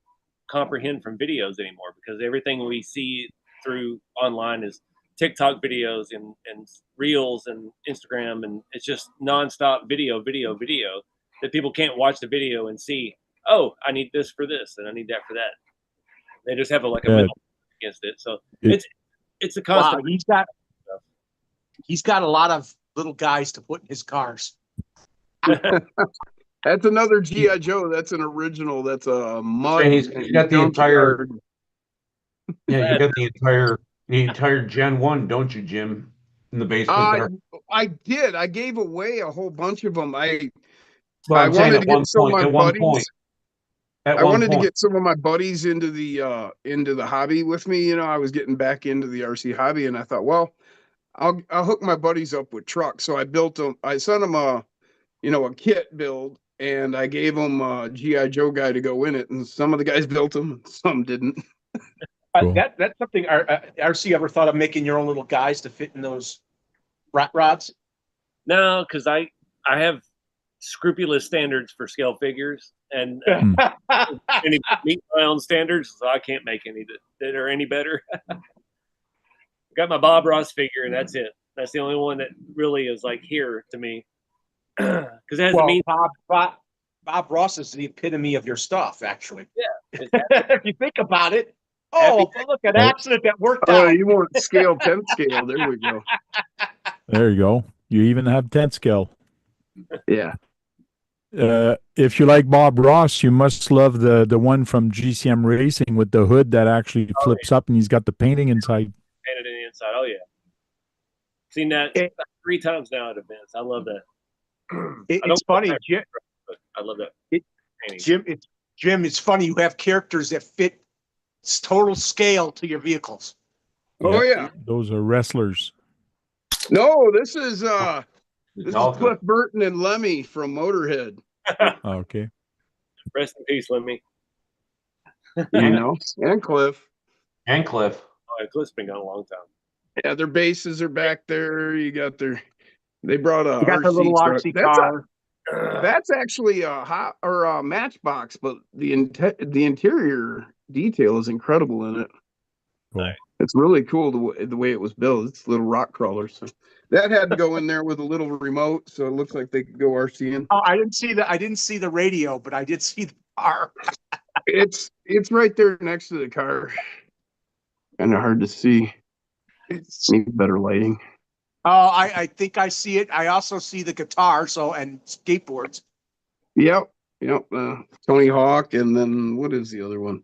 comprehend from videos anymore because everything we see through online is TikTok videos and reels and Instagram, and it's just nonstop video that people can't watch the video and see, oh, I need this for this and I need that for that. They just have a mental against it. So it's a constant. Wow, he's got a lot of little guys to put in his cars. That's another G.I. Joe. That's an original. That's a mud. He's got the entire. Yeah, you got the entire Gen 1, don't you, Jim? In the basement there. I did. I gave away a whole bunch of them. I Well, wanted to get some of my buddies. I wanted to get some of my buddies into the hobby with me. You know, I was getting back into the RC hobby, and I thought, well, I'll hook my buddies up with trucks. So I built them. I sent them a kit build, and I gave them a G.I. Joe guy to go in it. And some of the guys built them, some didn't. Cool. That's something. RC ever thought of making your own little guys to fit in those rat rods? No, because I have scrupulous standards for scale figures, and meet my own standards, so I can't make any that are any better. Got my Bob Ross figure, and that's it. That's the only one that really is like here to me, because it has the mean. Bob Ross is the epitome of your stuff, actually. Yeah, if you think about it. Oh, look, an accident that worked out. Oh, you want scale, 10 scale. There we go. There you go. You even have 10 scale. Yeah. If you like Bob Ross, you must love the one from GCM Racing with the hood that actually flips up and he's got the painting inside. Painted in the inside. Oh, yeah. Seen that 3 times now at events. I love that. It's funny, Jim. I love that. Jim, it's funny. You have characters that fit total scale to your vehicles. Oh yeah, those are wrestlers. No, this is Cliff Burton and Lemmy from Motorhead. Okay. Rest in peace, Lemmy. And Cliff. Oh, yeah, Cliff's been gone a long time. Yeah, their bases are back there. You got they brought a RC little RC car. That's actually a Matchbox, but the interior detail is incredible in it. Cool. It's really cool the way it was built. It's little rock crawlers. So that had to go in there with a little remote, so it looks like they could go RCing. Oh, I didn't see the radio, but I did see the car. It's right there next to the car. Kind of hard to see. It's better lighting. Oh, I think I see it. I also see the guitar, and skateboards. Yep. Tony Hawk, and then what is the other one?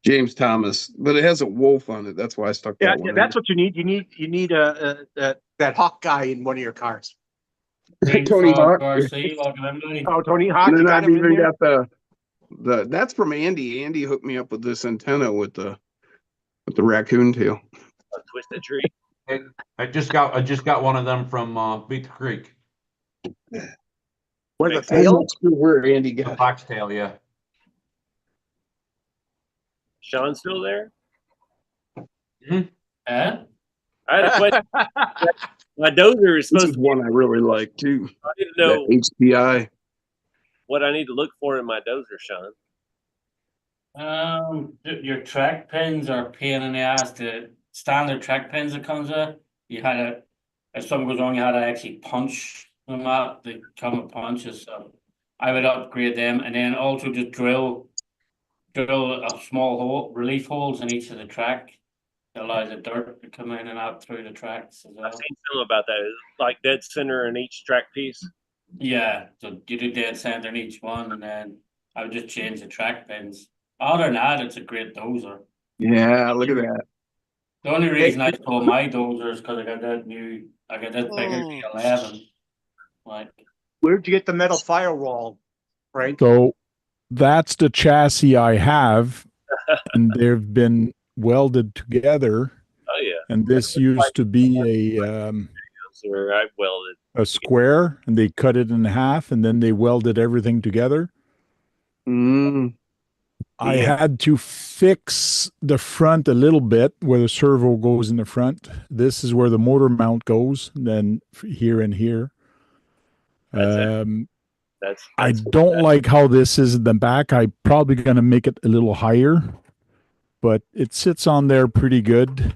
James Thomas, but it has a wolf on it. That's why I stuck that one. Yeah, that's what you need. You need that Hawk guy in one of your cars. Tony Hawk. Oh, Tony Hawk. And then I've even got the that's from Andy. Andy hooked me up with this antenna with the raccoon tail. A twisted tree. I just got one of them from Beat the Creek. Where's the tail? Where Andy got the fox tail, yeah. Sean still there? Mm-hmm. Huh? I had a question. My dozer is supposed to be one I really like too. I didn't know HPI. what I need to look for in my dozer, Sean? Your track pins are a pain in the ass. The standard track pins that comes with, you had to, if something goes wrong, you had to actually punch them out. They come with punches, so I would upgrade them, and then also just drill a small hole, relief holes in each of the track. That allows the dirt to come in and out through the tracks as I've well. seen something about that. It's like dead center in each track piece. Yeah, so you do dead center in each one, and then I would just change the track pins. Other than that, it's a great dozer. Yeah, look at that. The only reason I sold my dozer is because I got that bigger Oh. D11. Like, Where'd you get the metal firewall, Frank? So that's the chassis I have, and they've been welded together. Oh yeah. And this used to be Where I welded. a square, and they cut it in half, and then they welded everything together. Mm. I had to fix the front a little bit where the servo goes in the front. This is where the motor mount goes, then here and here. That's I don't like how this is in the back. I'm probably going to make it a little higher, but it sits on there pretty good.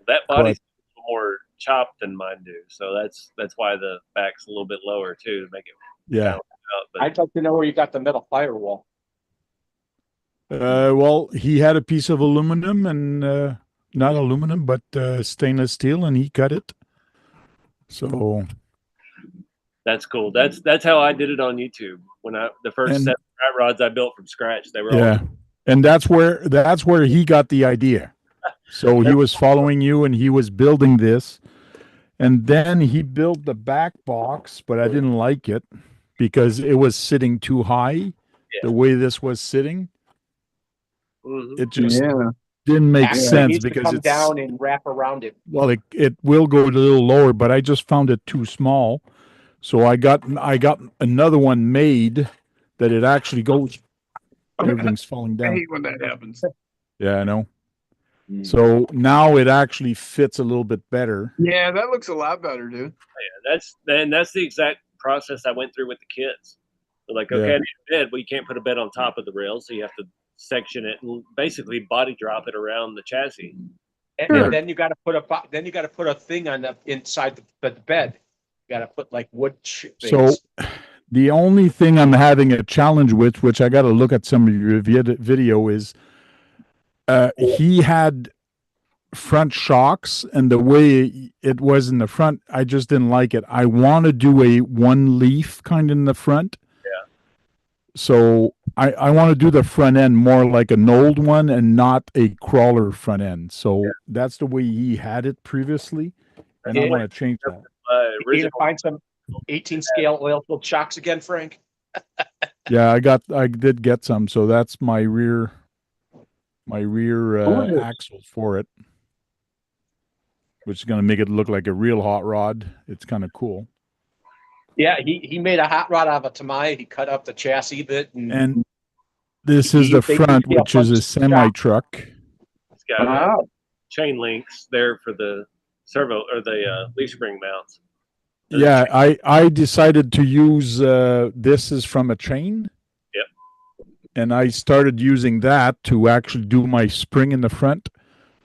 that body's a little more chopped than mine do, so that's why the back's a little bit lower too, to make it Yeah. balance out. But I'd like to know where you got the metal firewall. Well, he had a piece of aluminum and not aluminum, but stainless steel, and he cut it. So that's cool. That's how I did it on YouTube. When the first And- 7 rat rods I built from scratch, they were yeah, all and that's where he got the idea. So he was following you, and he was building this, and then he built the back box, but I didn't like it because it was sitting too high. The way this was sitting, Mhm. it just Yeah. didn't make Actually, it sense needs to because come it's down and wrap around it. well, it will go a little lower, but I just found it too small. So I got another one made that it actually goes. Everything's falling I down. hate when that happens. Yeah, I know. So now it actually fits a little bit better. Yeah, that looks a lot better, dude. That's the exact process I went through with the kids. They're like, Yeah. okay, I need a bed. Well, you can't put a bed on top of the rail, so you have to section it and basically body drop it around the chassis. And, Sure. and then you got to put a thing on the inside the bed. You got to put like wood So things. the only thing I'm having a challenge with, which I got to look at some of your video, is he had front shocks, and the way it was in the front, I just didn't like it. I want to do a one leaf kind in the front. Yeah. So I want to do the front end more like an old one and not a crawler front end. So that's the way he had it previously, and I Yeah. want to change that. You need to Original, find some 18 scale oil filled shocks again, Frank. Yeah, I did get some, so that's my rear axle for it, which is going to make it look like a real hot rod. It's kind of cool. Yeah, he made a hot rod out of a Tamiya. He cut up the chassis bit And this is the They front, detail which is a punch semi truck. it's got Wow. chain links there for the servo or the leaf spring mounts. Yeah, I decided to use this is from a chain. Yep. And I started using that to actually do my spring in the front,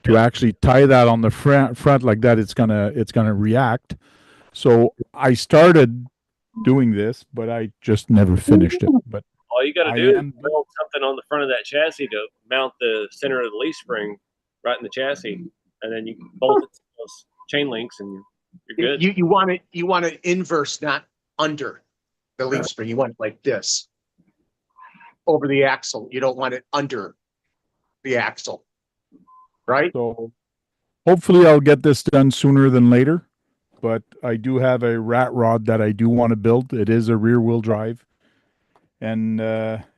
to actually tie that on the front like that. It's gonna react. So I started doing this, but I just never finished it. But All you got to I do is am- build something on the front of that chassis to mount the center of the leaf spring right in the chassis, and then you can bolt it to those chain links, and you're good. You want it inverse, not under the leaf spring. You want it like this over the axle. You don't want it under the axle, right? so hopefully I'll get this done sooner than later. But I do have a rat rod that I do want to build. It is a rear wheel drive, and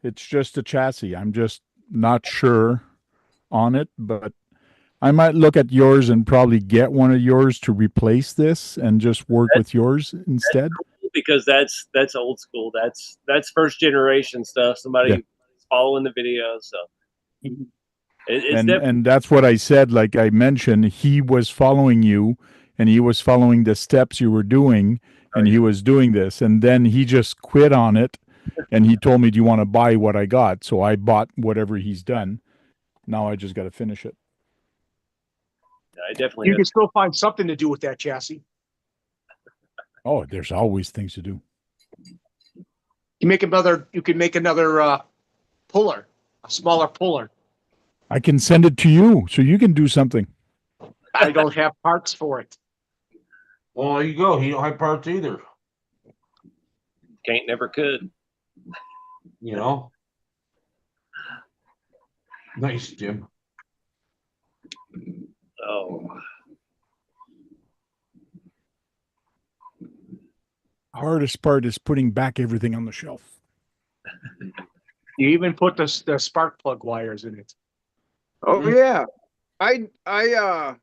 it's just a chassis. I'm just not sure on it, but I might look at yours and probably get one of yours to replace this and just work with yours instead. Because that's old school. That's first generation stuff. Somebody's following the video, so it's definitely And that's what I said. Like I mentioned, he was following you, and he was following the steps you were doing, and he was doing this, and then he just quit on it and he told me, "Do you want to buy what I got?" So I bought whatever he's done. Now I just got to finish it. I definitely You have can still find something to do with that chassis. Oh, there's always things to do. You can make another puller, a smaller puller. I can send it to you so you can do something. I don't have parts for it. Well, there you go. He don't have parts either. can't never could. You know. Nice, Jim. Oh, Hardest part is putting back everything on the shelf. You even put the spark plug wires in it. Oh yeah. I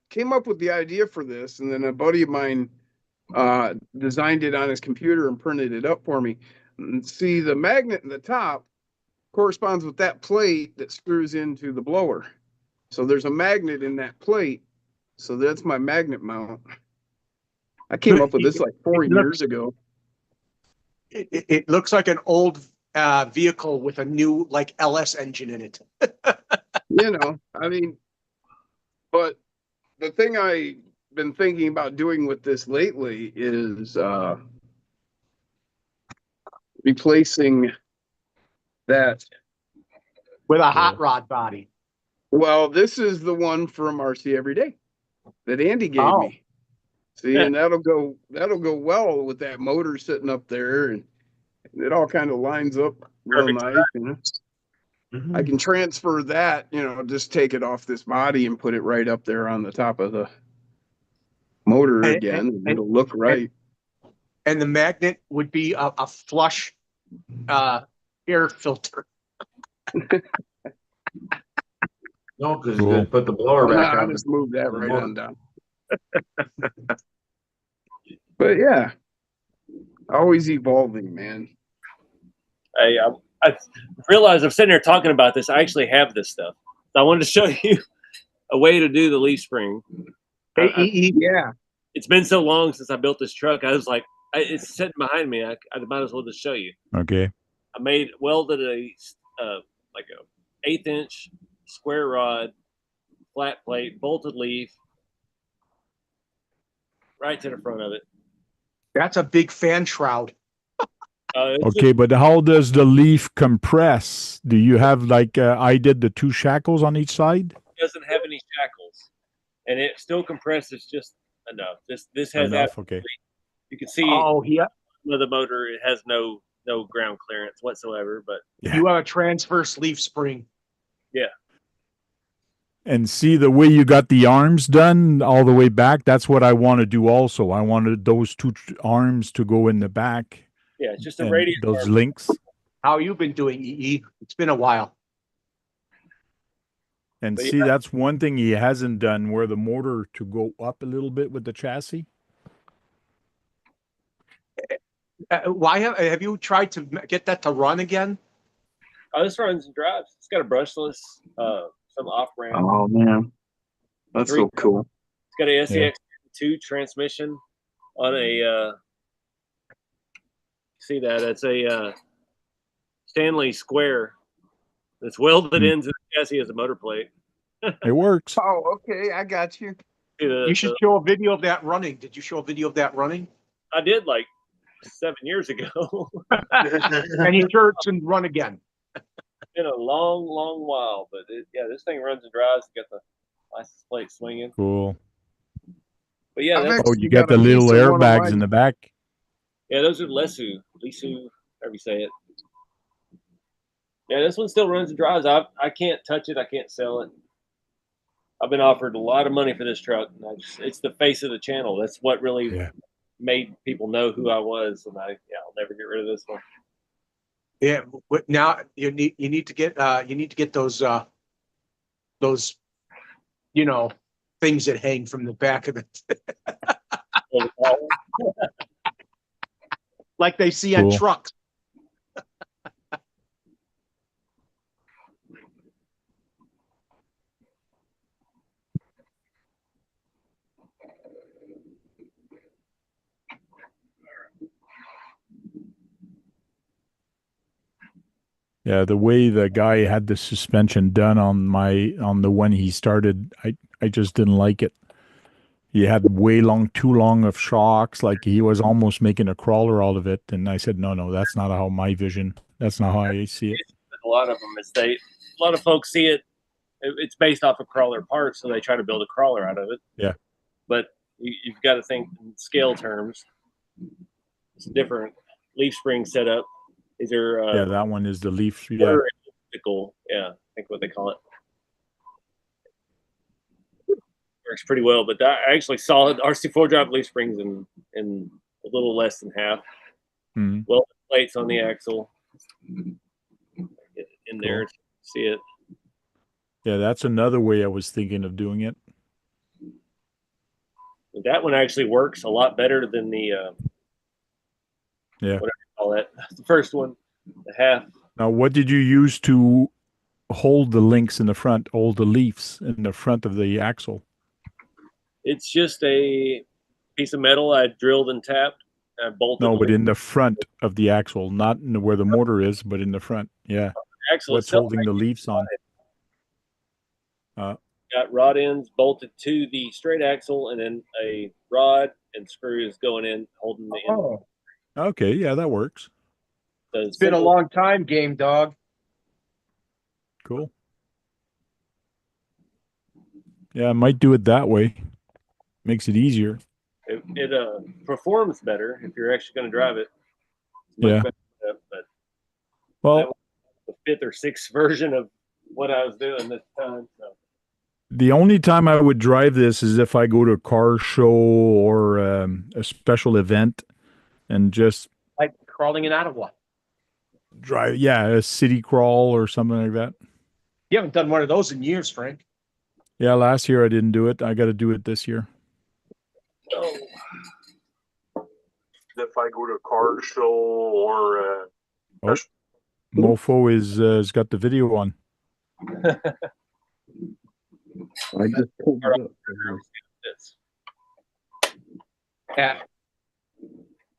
came up with the idea for this, and then a buddy of mine designed it on his computer and printed it up for me. And see, the magnet in the top corresponds with that plate that screws into the blower. So there's a magnet in that plate. So that's my magnet mount. I came up with this like 4 years ago. It looks like an old vehicle with a new like LS engine in it. You know, I mean, but the thing I've been thinking about doing with this lately is replacing that. With a hot rod body. Well, this is the one from RC Every Day that Andy gave Oh. me. See, and that'll go well with that motor sitting up there, and it all kind of lines up real Perfect. nice. You know? I can transfer that, you know, just take it off this body and put it right up there on the top of the motor again, and it'll look right. And the magnet would be a flush air filter. No, because Cool. you put the blower Well, back no, I on. just moved that right on down. But yeah, always evolving, man. I realized I'm sitting here talking about this. I actually have this stuff. So I wanted to show you a way to do the leaf spring. Yeah. It's been so long since I built this truck. I was like, it's sitting behind me. I might as well just show you. Okay. I welded a like a 1/8" square rod, flat plate, bolted leaf, right to the front of it. That's a big fan shroud. Okay, but how does the leaf compress? Do you have like I did the 2 shackles on each side? It doesn't have any shackles, and it still compresses just enough. This has Enough, okay. You can see the motor. It has no ground clearance whatsoever. But you have a transverse leaf spring. Yeah. And see the way you got the arms done all the way back. That's what I want to do. Also, I wanted those 2 arms to go in the back. Yeah, it's just a radius. Those links. How you been doing, EE? It's been a while. And But see, that's one thing he hasn't done, where the motor to go up a little bit with the chassis. Why have you tried to get that to run again? Oh, this runs and drives. It's got a brushless, some off ramp. Oh man, that's so cool. It's got a SEX2 transmission on a. See that? It's a Stanley square that's welded into the chassis as a motor plate. It works. Oh, okay, I got you. You should show a video of that running. Did you show a video of that running? I did like 7 years ago. And you sure it can run again? Been a long while, but this thing runs and drives. Got the license plate swinging. Cool. But yeah, you got the little airbags in the back. Yeah, those are Lesu, however you say it. Yeah, this one still runs and drives. I can't touch it. I can't sell it. I've been offered a lot of money for this truck. And it's the face of the channel. That's what really made people know who I was. And I'll never get rid of this one. Yeah, but now you need to get those things that hang from the back of it. Like they see on trucks. Yeah, the way the guy had the suspension done on the one he started, I just didn't like it. He had too long of shocks, like he was almost making a crawler out of it. And I said, no, that's not how that's not how I see it. A lot of them is a lot of folks see it. It's based off of crawler parts, so they try to build a crawler out of it. Yeah. But you've got to think in scale terms. It's a different leaf spring setup. These are Yeah, that one is the leaf. Yeah. Yeah, I think what they call it. Works pretty well, but that actually solid RC4 drive leaf springs in a little less than half. Mm-hmm. Well, plates on the axle. Get in there, Cool. see it. Yeah, that's another way I was thinking of doing it. That one actually works a lot better than the Yeah. whatever you call it. The first one, the half. Now, what did you use to hold the links in the front, hold the leaves in the front of the axle? It's just a piece of metal I drilled and tapped. I bolted. No, but in the front of the axle, not in where the motor is, but in the front. Yeah. Axle What's itself, holding the leaves on? Got rod ends bolted to the straight axle, and then a rod and screws going in holding the end. Oh, Okay, yeah, that works. So it's been a long time, game dog. Cool. Yeah, I might do it that way. Makes it easier. It performs better if you're actually going to drive it. Yeah. Better, but Well, the fifth or sixth version of what I was doing this time. So. the only time I would drive this is if I go to a car show or a special event and just Like crawling in out of what? drive, a city crawl or something like that. You haven't done one of those in years, Frank. Yeah, last year I didn't do it. I got to do it this year. Oh. If I go to a car show or Mofo has got the video on. I just pulled it up.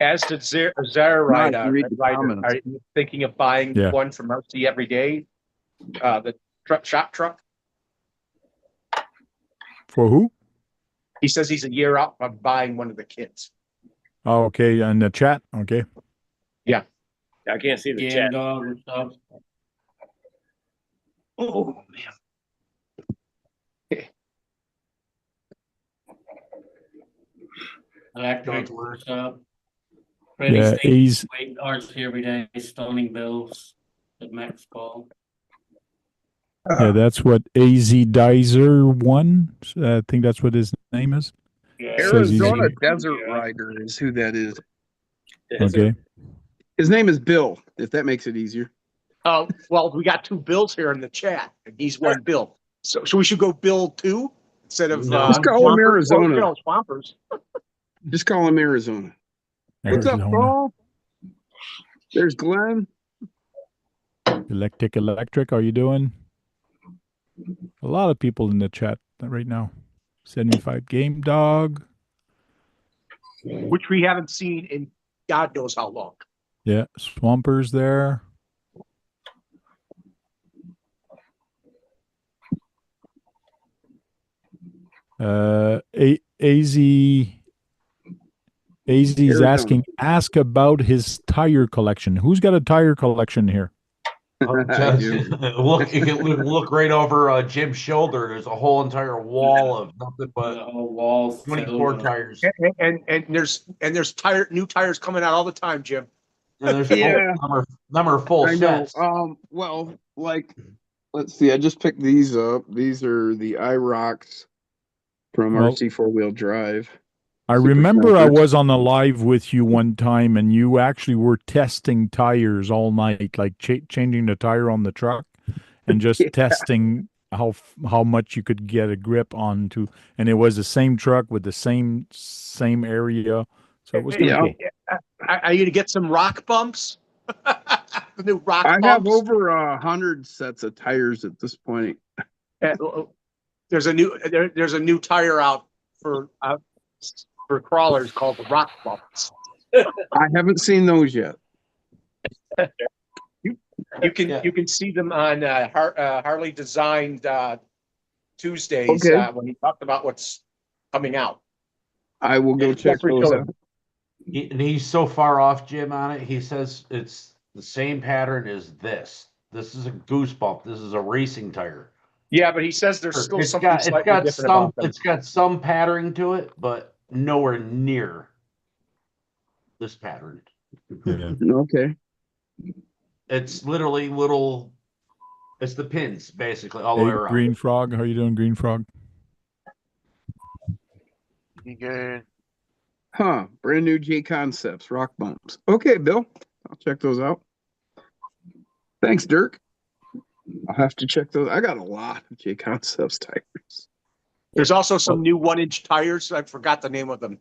As to Zara Nice, you read the comments. are you thinking of buying one from RC every day? The shop truck? For who? He says he's a year out from buying one of the kits. Oh, okay. In the chat. Okay. Yeah. I can't see the chat. Dog and stuff. Oh, man. Electric workshop. Yeah, he's Wait hours every day, stoning bills at Max Paul. yeah, that's what AZ Dizer won. I think that's what his name is. Yeah. Says he's- Arizona Desert Rider is who that is. Okay. His name is Bill, if that makes it easier. Well, we got two Bills here in the chat, and he's one Bill. So we should go Bill 2 instead of Just call him Arizona. Well, Swampers. Just call him Arizona. What's up, Arizona. Paul? There's Glenn. Electric, how you doing? A lot of people in the chat right now. 75 Game Dog. Which we haven't seen in God knows how long. Yeah, Swampers there. AZ's asking, ask about his tire collection. Who's got a tire collection here? Look, you can look right over Jim's shoulder. There's a whole entire wall of nothing but walls, 24 tires. And there's new tires coming out all the time, Jim. And there's number full I know. sets. Well, like, let's see. I just picked these up. These are the IROCs from RC 4-wheel drive. I remember I was on a live with you one time, and you actually were testing tires all night, like changing the tire on the truck, and just testing how much you could get a grip onto. And it was the same truck with the same area, so it was kind of cool. Are you to get some rock bumps? The new rock I bumps. have over 100 sets of tires at this point. There's a new tire out for crawlers called the rock bumps. I haven't seen those yet. You can see them on Harley Designed Tuesdays Okay. when he talked about what's coming out. I will go check Jeffrey those showed out. And he's so far off, Jim, on it. He says it's the same pattern as this. This is a goose bump. This is a racing tire. Yeah, but he says there's still something slightly different about them. It's got some patterning to it, but nowhere near this pattern. Yeah. Okay. It's literally little. It's the pins basically all the Hey, way around. Green Frog, how you doing, Green Frog? You good? Huh. Brand new J Concepts rock bumps. Okay, Bill. I'll check those out. Thanks, Dirk. I'll have to check those. I got a lot of J Concepts tires. There's also some new 1-inch tires. I forgot the name of them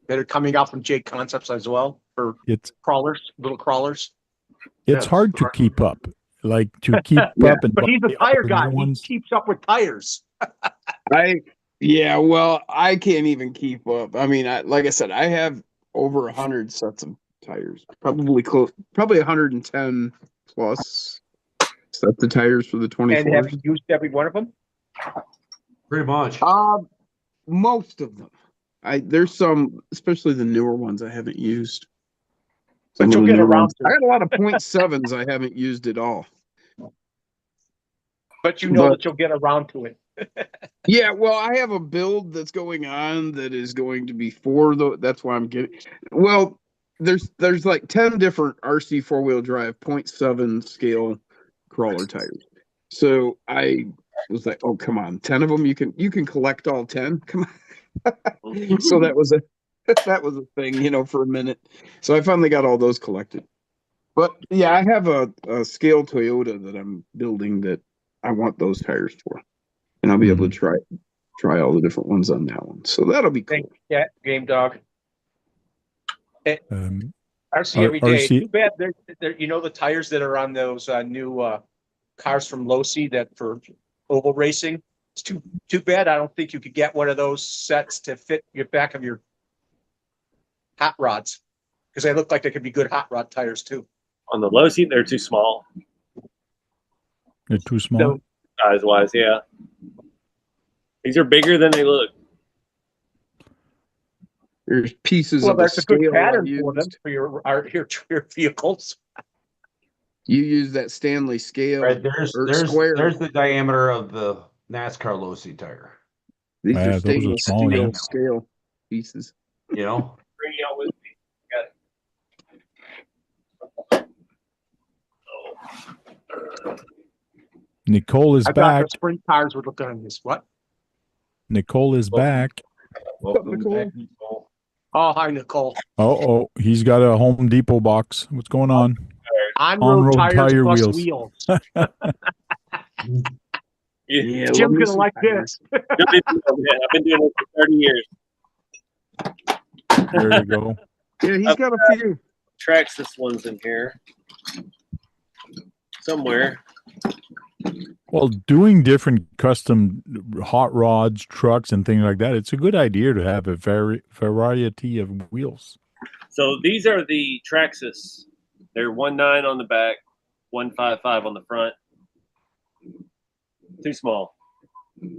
that are coming out from J Concepts as well for It's little crawlers. hard to keep up. Like to keep Yeah. up and But he's buy a tire all the guy. new He ones. keeps up with tires. Yeah, well, I can't even keep up. I mean, like I said, I have over 100 sets of tires. Probably 110 plus sets of tires for the And have 24s. you used every one of them? Pretty much. Most of them. There's some, especially the newer ones, I haven't used. But you'll get around to I it. got a lot of .7s I haven't used at all. But you know But- that you'll get around to it. Yeah, well, I have a build that's going on that is going to be for that's why I'm getting. Well, there's like 10 different RC 4-wheel drive .7 scale crawler tires. So I was like, oh, come on, 10 of them, you can collect all 10. Come on. So that was a thing, for a minute. So I finally got all those collected. But yeah, I have a scale Toyota that I'm building that I want those tires for. And I'll be able to try all the different ones on that one. So that'll be cool. Yeah, Game Dog. RC every day. RC Too bad they're the tires that are on those new cars from Losi that for oval racing. It's too bad. I don't think you could get one of those sets to fit your back of your hot rods because they look like they could be good hot rod tires too. On the low seat, they're too small, They're too small. So, size wise. Yeah, these are bigger than they look. There's pieces well, of that's a a good scale I pattern for them used. for your vehicles. You use that Stanley scale Right, there's square. there's the diameter of the NASCAR low seat tire. These Yeah, are those are stainless small, steel yeah. scale pieces. You know, Bring it out with me. Nicole is I back. thought the sprint tires would look on this. What? Nicole is back. welcome Nicole? back, Nicole. Oh, hi, Nicole. Oh, he's got a Home Depot box. What's going on? On-road tires tire plus wheels. wheels. Yeah, Jim's love me gonna some like tires. this. I've been doing it for 30 years. There you go. Yeah, he's got a few. Traxxas ones in here somewhere. Well, doing different custom hot rods, trucks, and things like that, it's a good idea to have a variety of wheels. So these are the Traxxas. They're 1.9 on the back, 1.55 on the front. Too small.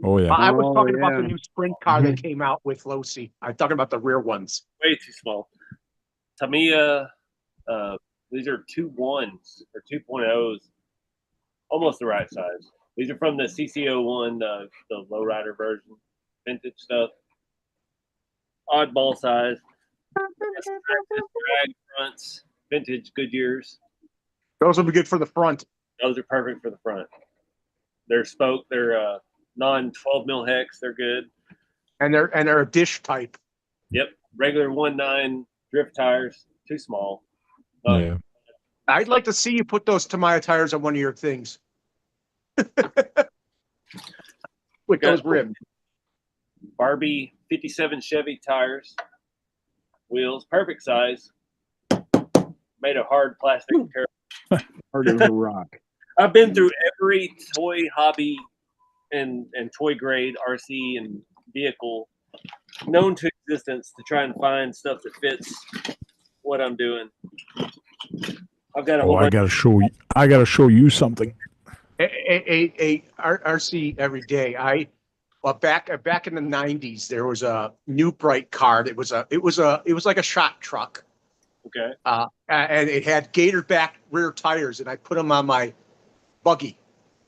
Oh, yeah. I was Oh, talking about yeah. the new sprint car that came out with Losi. I'm talking about the rear ones. Way too small. Tamiya, these are 2.1s or 2.0s, almost the right size. These are from the CC01, the lowrider version, vintage stuff. Oddball size. Drag fronts, vintage Goodyears. Those will be good for the front. Those are perfect for the front. They're spoke. They're non-12 mil hex. They're good. And they're a dish type. Yep. Regular 1.9 drift tires. Too small. Yeah. I'd like to see you put those Tamiya tires on one of your things. With those rims. Barbie 57 Chevy tires. Wheels. Perfect size. Made of hard plastic. Hard as a rock. I've been through every toy hobby and toy grade RC and vehicle known to existence to try and find stuff that fits what I'm doing. I've got a Oh, whole I bunch. gotta show you. I gotta show you something. RC every day. Well, back in the 90s, there was a new bright car. It was like a shop truck. Okay. And it had gator back rear tires, and I put them on my buggy,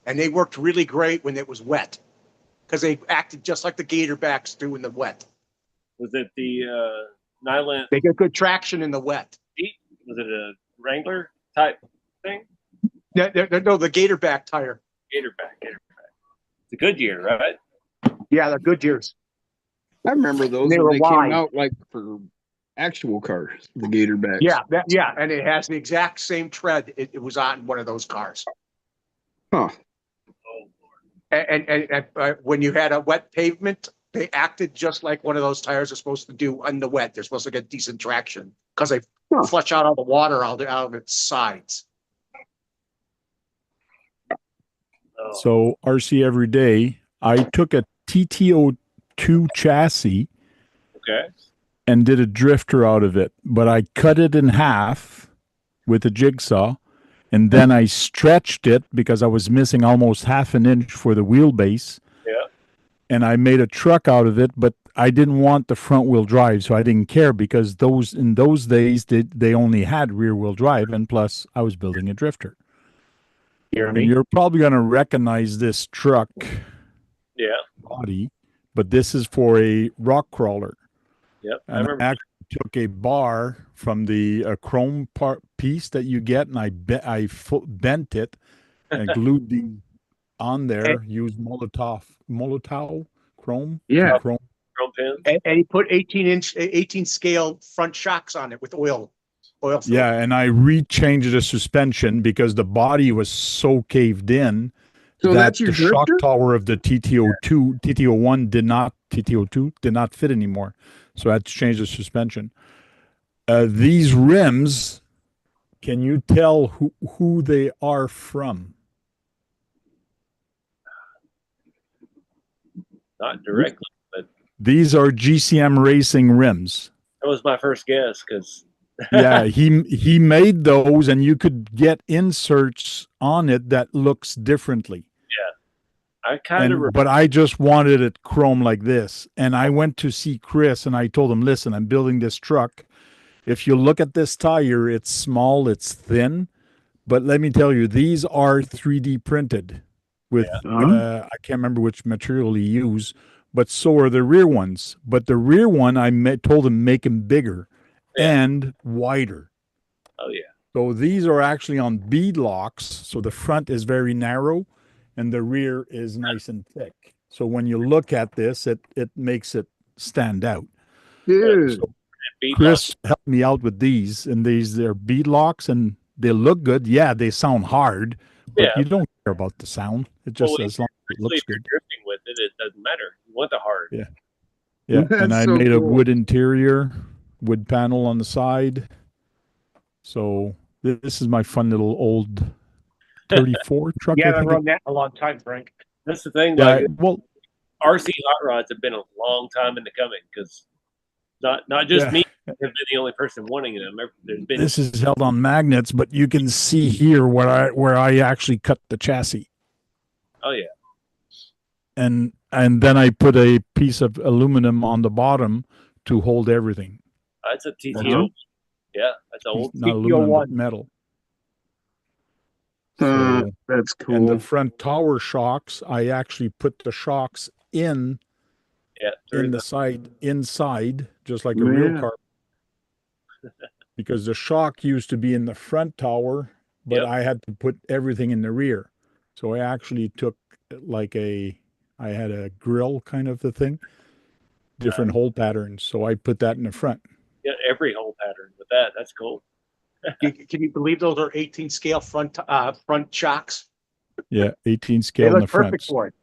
and they worked really great when it was wet, because they acted just like the gator backs do in the wet. Was it the Nyland? They get good traction in the wet. Was it a Wrangler type thing? No, the gator back tire. Gator back. It's a Goodyear, right? Yeah, the Goodyears. I remember those They when were they wide. came out, like for actual cars, the Gatorbacks. Yeah, and it has the exact same tread. It was on one of those cars. Huh. And when you had a wet pavement, they acted just like one of those tires are supposed to do on the wet. They're supposed to get decent traction because they flush out all the water out of its sides. So RC every day, I took a TTO2 chassis Okay. and did a drifter out of it, but I cut it in half with a jigsaw, and then I stretched it because I was missing almost half an inch for the wheelbase. Yeah. And I made a truck out of it, but I didn't want the front wheel drive, so I didn't care because in those days they only had rear wheel drive, and plus I was building a drifter. And you're probably going to recognize this truck body, but this is for a rock crawler. Yep. And I actually took a bar from the chrome part piece that you get, and I bent it and glued the on there. Used Molotov chrome. Yeah. Chrome pins. And he put 18 scale front shocks on it with oil. Yeah, and I rechanged the suspension because the body was so caved in So that that's your the shock drifter? tower of the TTO2, TTO1 TTO2 did not fit anymore. So I had to change the suspension. These rims, can you tell who they are from? Not directly, but These are GCM Racing rims. that was my first guess because Yeah, he made those, and you could get inserts on it that looks differently. I kind of But I just wanted it chrome like this. And I went to see Chris, and I told him, listen, I'm building this truck. If you look at this tire, it's small, it's thin. But let me tell you, these are 3D printed with, I can't remember which material he used, but so are the rear ones. But the rear one, told him make them bigger and wider. Oh, yeah. So these are actually on bead locks. So the front is very narrow and the rear is nice and thick. So when you look at this, it makes it stand out. Dude. So Chris helped me out with these, and they're bead locks, and they look good. Yeah, they sound hard, but you don't care about the sound. It just as long as it looks if you're good. drifting with it, it doesn't matter. You want the hard. Yeah. Yeah, and I so made a cool. wood interior, wood panel on the side. So this is my fun little old 34 truck. Yeah, I I've think run that a long time, Frank. That's the thing. Yeah, Like well, RC hot rods have been a long time in the coming because not just me have been the only person wanting them. There's been this is held on magnets, but you can see here where I actually cut the chassis. Oh yeah. And then I put a piece of aluminum on the bottom to hold everything. That's a TTO. Yeah, that's old. Not aluminum, but metal. So, That's cool. and the front tower shocks, I actually put the shocks in the side inside, just like a real car. Because the shock used to be in the front tower, but I had to put everything in the rear. So I actually took I had a grill kind of the thing, different hole patterns. So I put that in the front. Yeah, every hole pattern with that. That's cool. Can you believe those are 18 scale front shocks? Yeah, 18 scale They in the look perfect front. for it.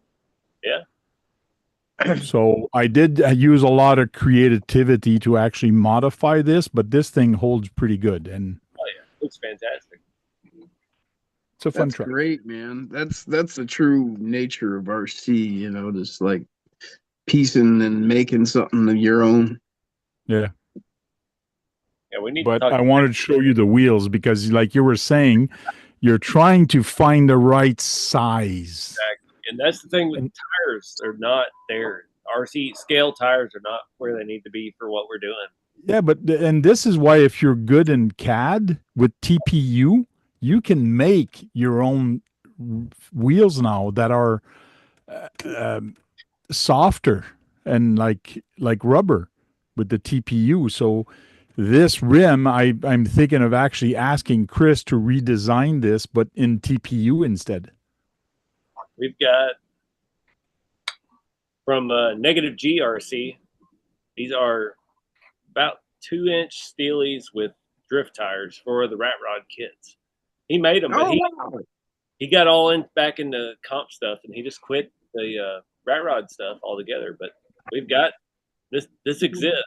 Yeah. So I did use a lot of creativity to actually modify this, but this thing holds pretty good, and looks fantastic. It's a fun That's truck. great, man. That's the true nature of RC, you know, just like piecing and making something of your own. Yeah. Yeah, we need to But talk. I wanted to show you the wheels because, like you were saying, you're trying to find the right size. And that's the thing with And- tires; they're not there. RC scale tires are not where they need to be for what we're doing. Yeah, and this is why if you're good in CAD with TPU, you can make your own wheels now that are softer and like rubber with the TPU. So this rim, I'm thinking of actually asking Chris to redesign this, but in TPU instead. We've got from Negative GRC. These are about 2-inch steelies with drift tires for the rat rod kits. He made them, but he got all in back into comp stuff, and he just quit the rat rod stuff altogether. But we've got this. This exists.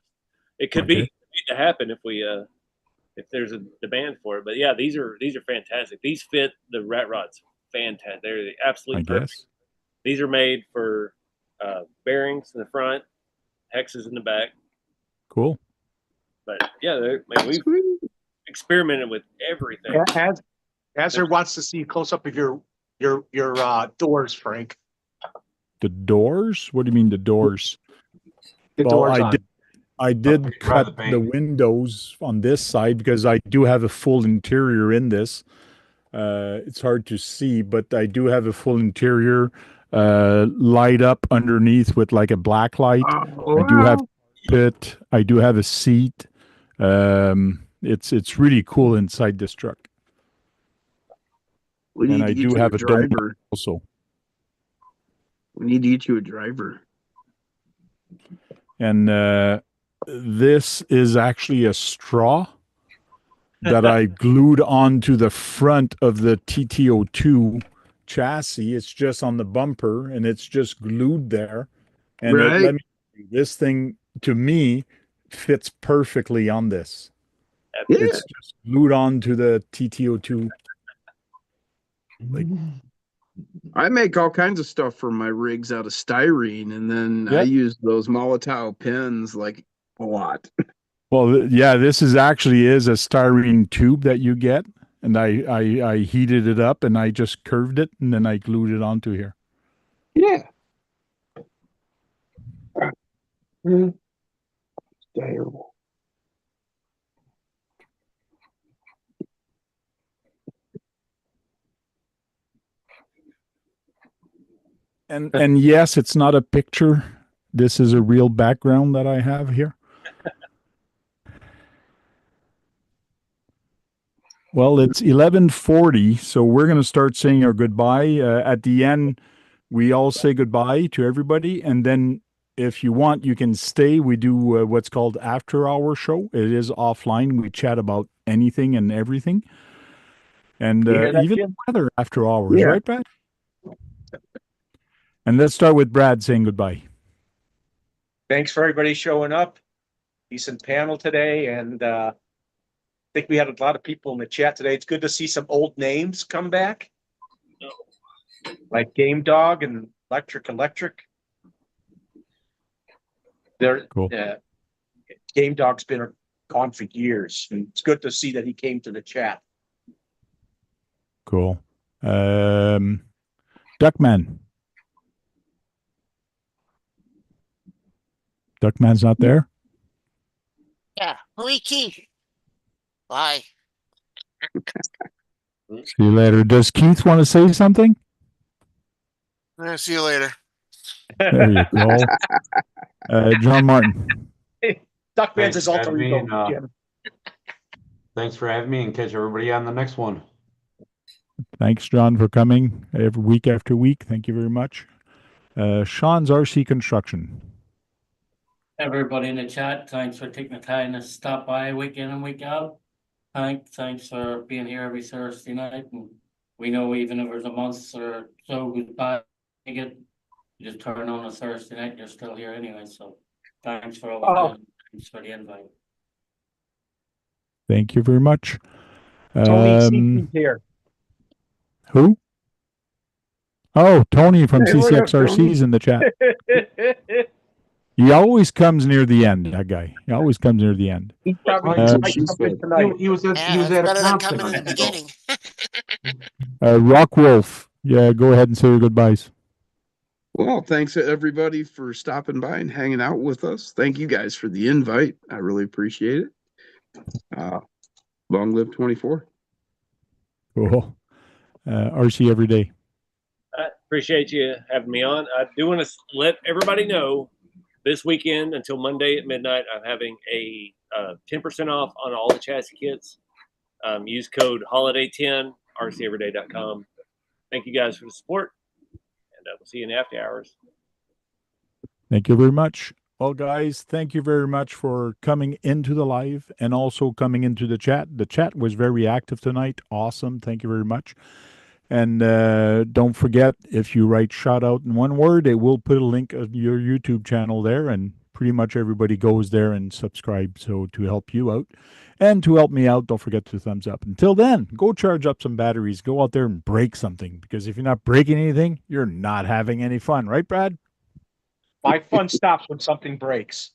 It could be to happen if there's a demand for it. But yeah, these are fantastic. These fit the rat rods fantastic. They're absolutely perfect. Guess. These are made for bearings in the front, hexes in the back. Cool. But yeah, we've experimented with everything. Hazard wants to see a close up of your doors, Frank. The doors? What do you mean the doors? The doors on. I did cut the windows on this side because I do have a full interior in this. It's hard to see, but I do have a full interior light up underneath with like a black light. I do have pit. I do have a seat. It's really cool inside this truck. And I do have a driver also. We need to get you a driver. And this is actually a straw that I glued onto the front of the TTO2 chassis. It's just on the bumper and it's just glued there. And this thing, to me, fits perfectly on this. Yeah. It's just glued onto the TTO2. Like, I make all kinds of stuff for my rigs out of styrene, and then I use those Molotov pins like a lot. well, yeah, this is actually a styrene tube that you get, and I heated it up and I just curved it and then I glued it onto here. Yeah. And yes, it's not a picture. This is a real background that I have here. Well, it's 11:40, so we're going to start saying our goodbye. At the end, we all say goodbye to everybody, and then if you want, you can stay. We do what's called after hour show. It is offline. We chat about anything and everything, and even weather after hours, right, Brad? And let's start with Brad saying goodbye. Thanks for everybody showing up. Decent panel today, and I think we had a lot of people in the chat today. It's good to see some old names come back, like Game Dog and Electric. They're cool. Game Dog's been gone for years, and it's good to see that he came to the chat. Cool. Duckman. Duckman's not there? Yeah. Keith. Bye. See you later. Does Keith want to say something? See you later. There you go. John Martin. Duckman's his alter ego, Jim. Thanks for having me, and catch everybody on the next one. Thanks, John, for coming every week after week. Thank you very much. Sean's RC Construction. Everybody in the chat, thanks for taking the time to stop by week in and week out. Thanks for being here every Thursday night. And we know even if there's a month or so goes by, you just turn on a Thursday night, you're still here anyway. So thanks for all thanks for the invite. Thank you very much. Tony here. Who? Oh, Tony from CCXRC is in the chat. He always comes near the end, that guy. He always comes near the end. He probably Uh, might she jump in said. tonight. He was at, Yeah, he was that's at a better than concert. coming in the beginning. Rock Wolf. Yeah, go ahead and say your goodbyes. Well, thanks to everybody for stopping by and hanging out with us. Thank you guys for the invite. I really appreciate it. Long live 24. Cool. RC every day. I appreciate you having me on. I do want to let everybody know this weekend until Monday at midnight, I'm having a 10% off on all the chassis kits. Use code holiday10, rceveryday.com. Thank you guys for the support, and we'll see you in the after hours. Thank you very much. Well, guys, thank you very much for coming into the live and also coming into the chat. The chat was very active tonight. Awesome. Thank you very much. And don't forget, if you write shout out in one word, it will put a link of your YouTube channel there, and pretty much everybody goes there and subscribe. So to help you out and to help me out, don't forget to thumbs up. Until then, go charge up some batteries. Go out there and break something, because if you're not breaking anything, you're not having any fun. Right, Brad? My fun stops when something breaks.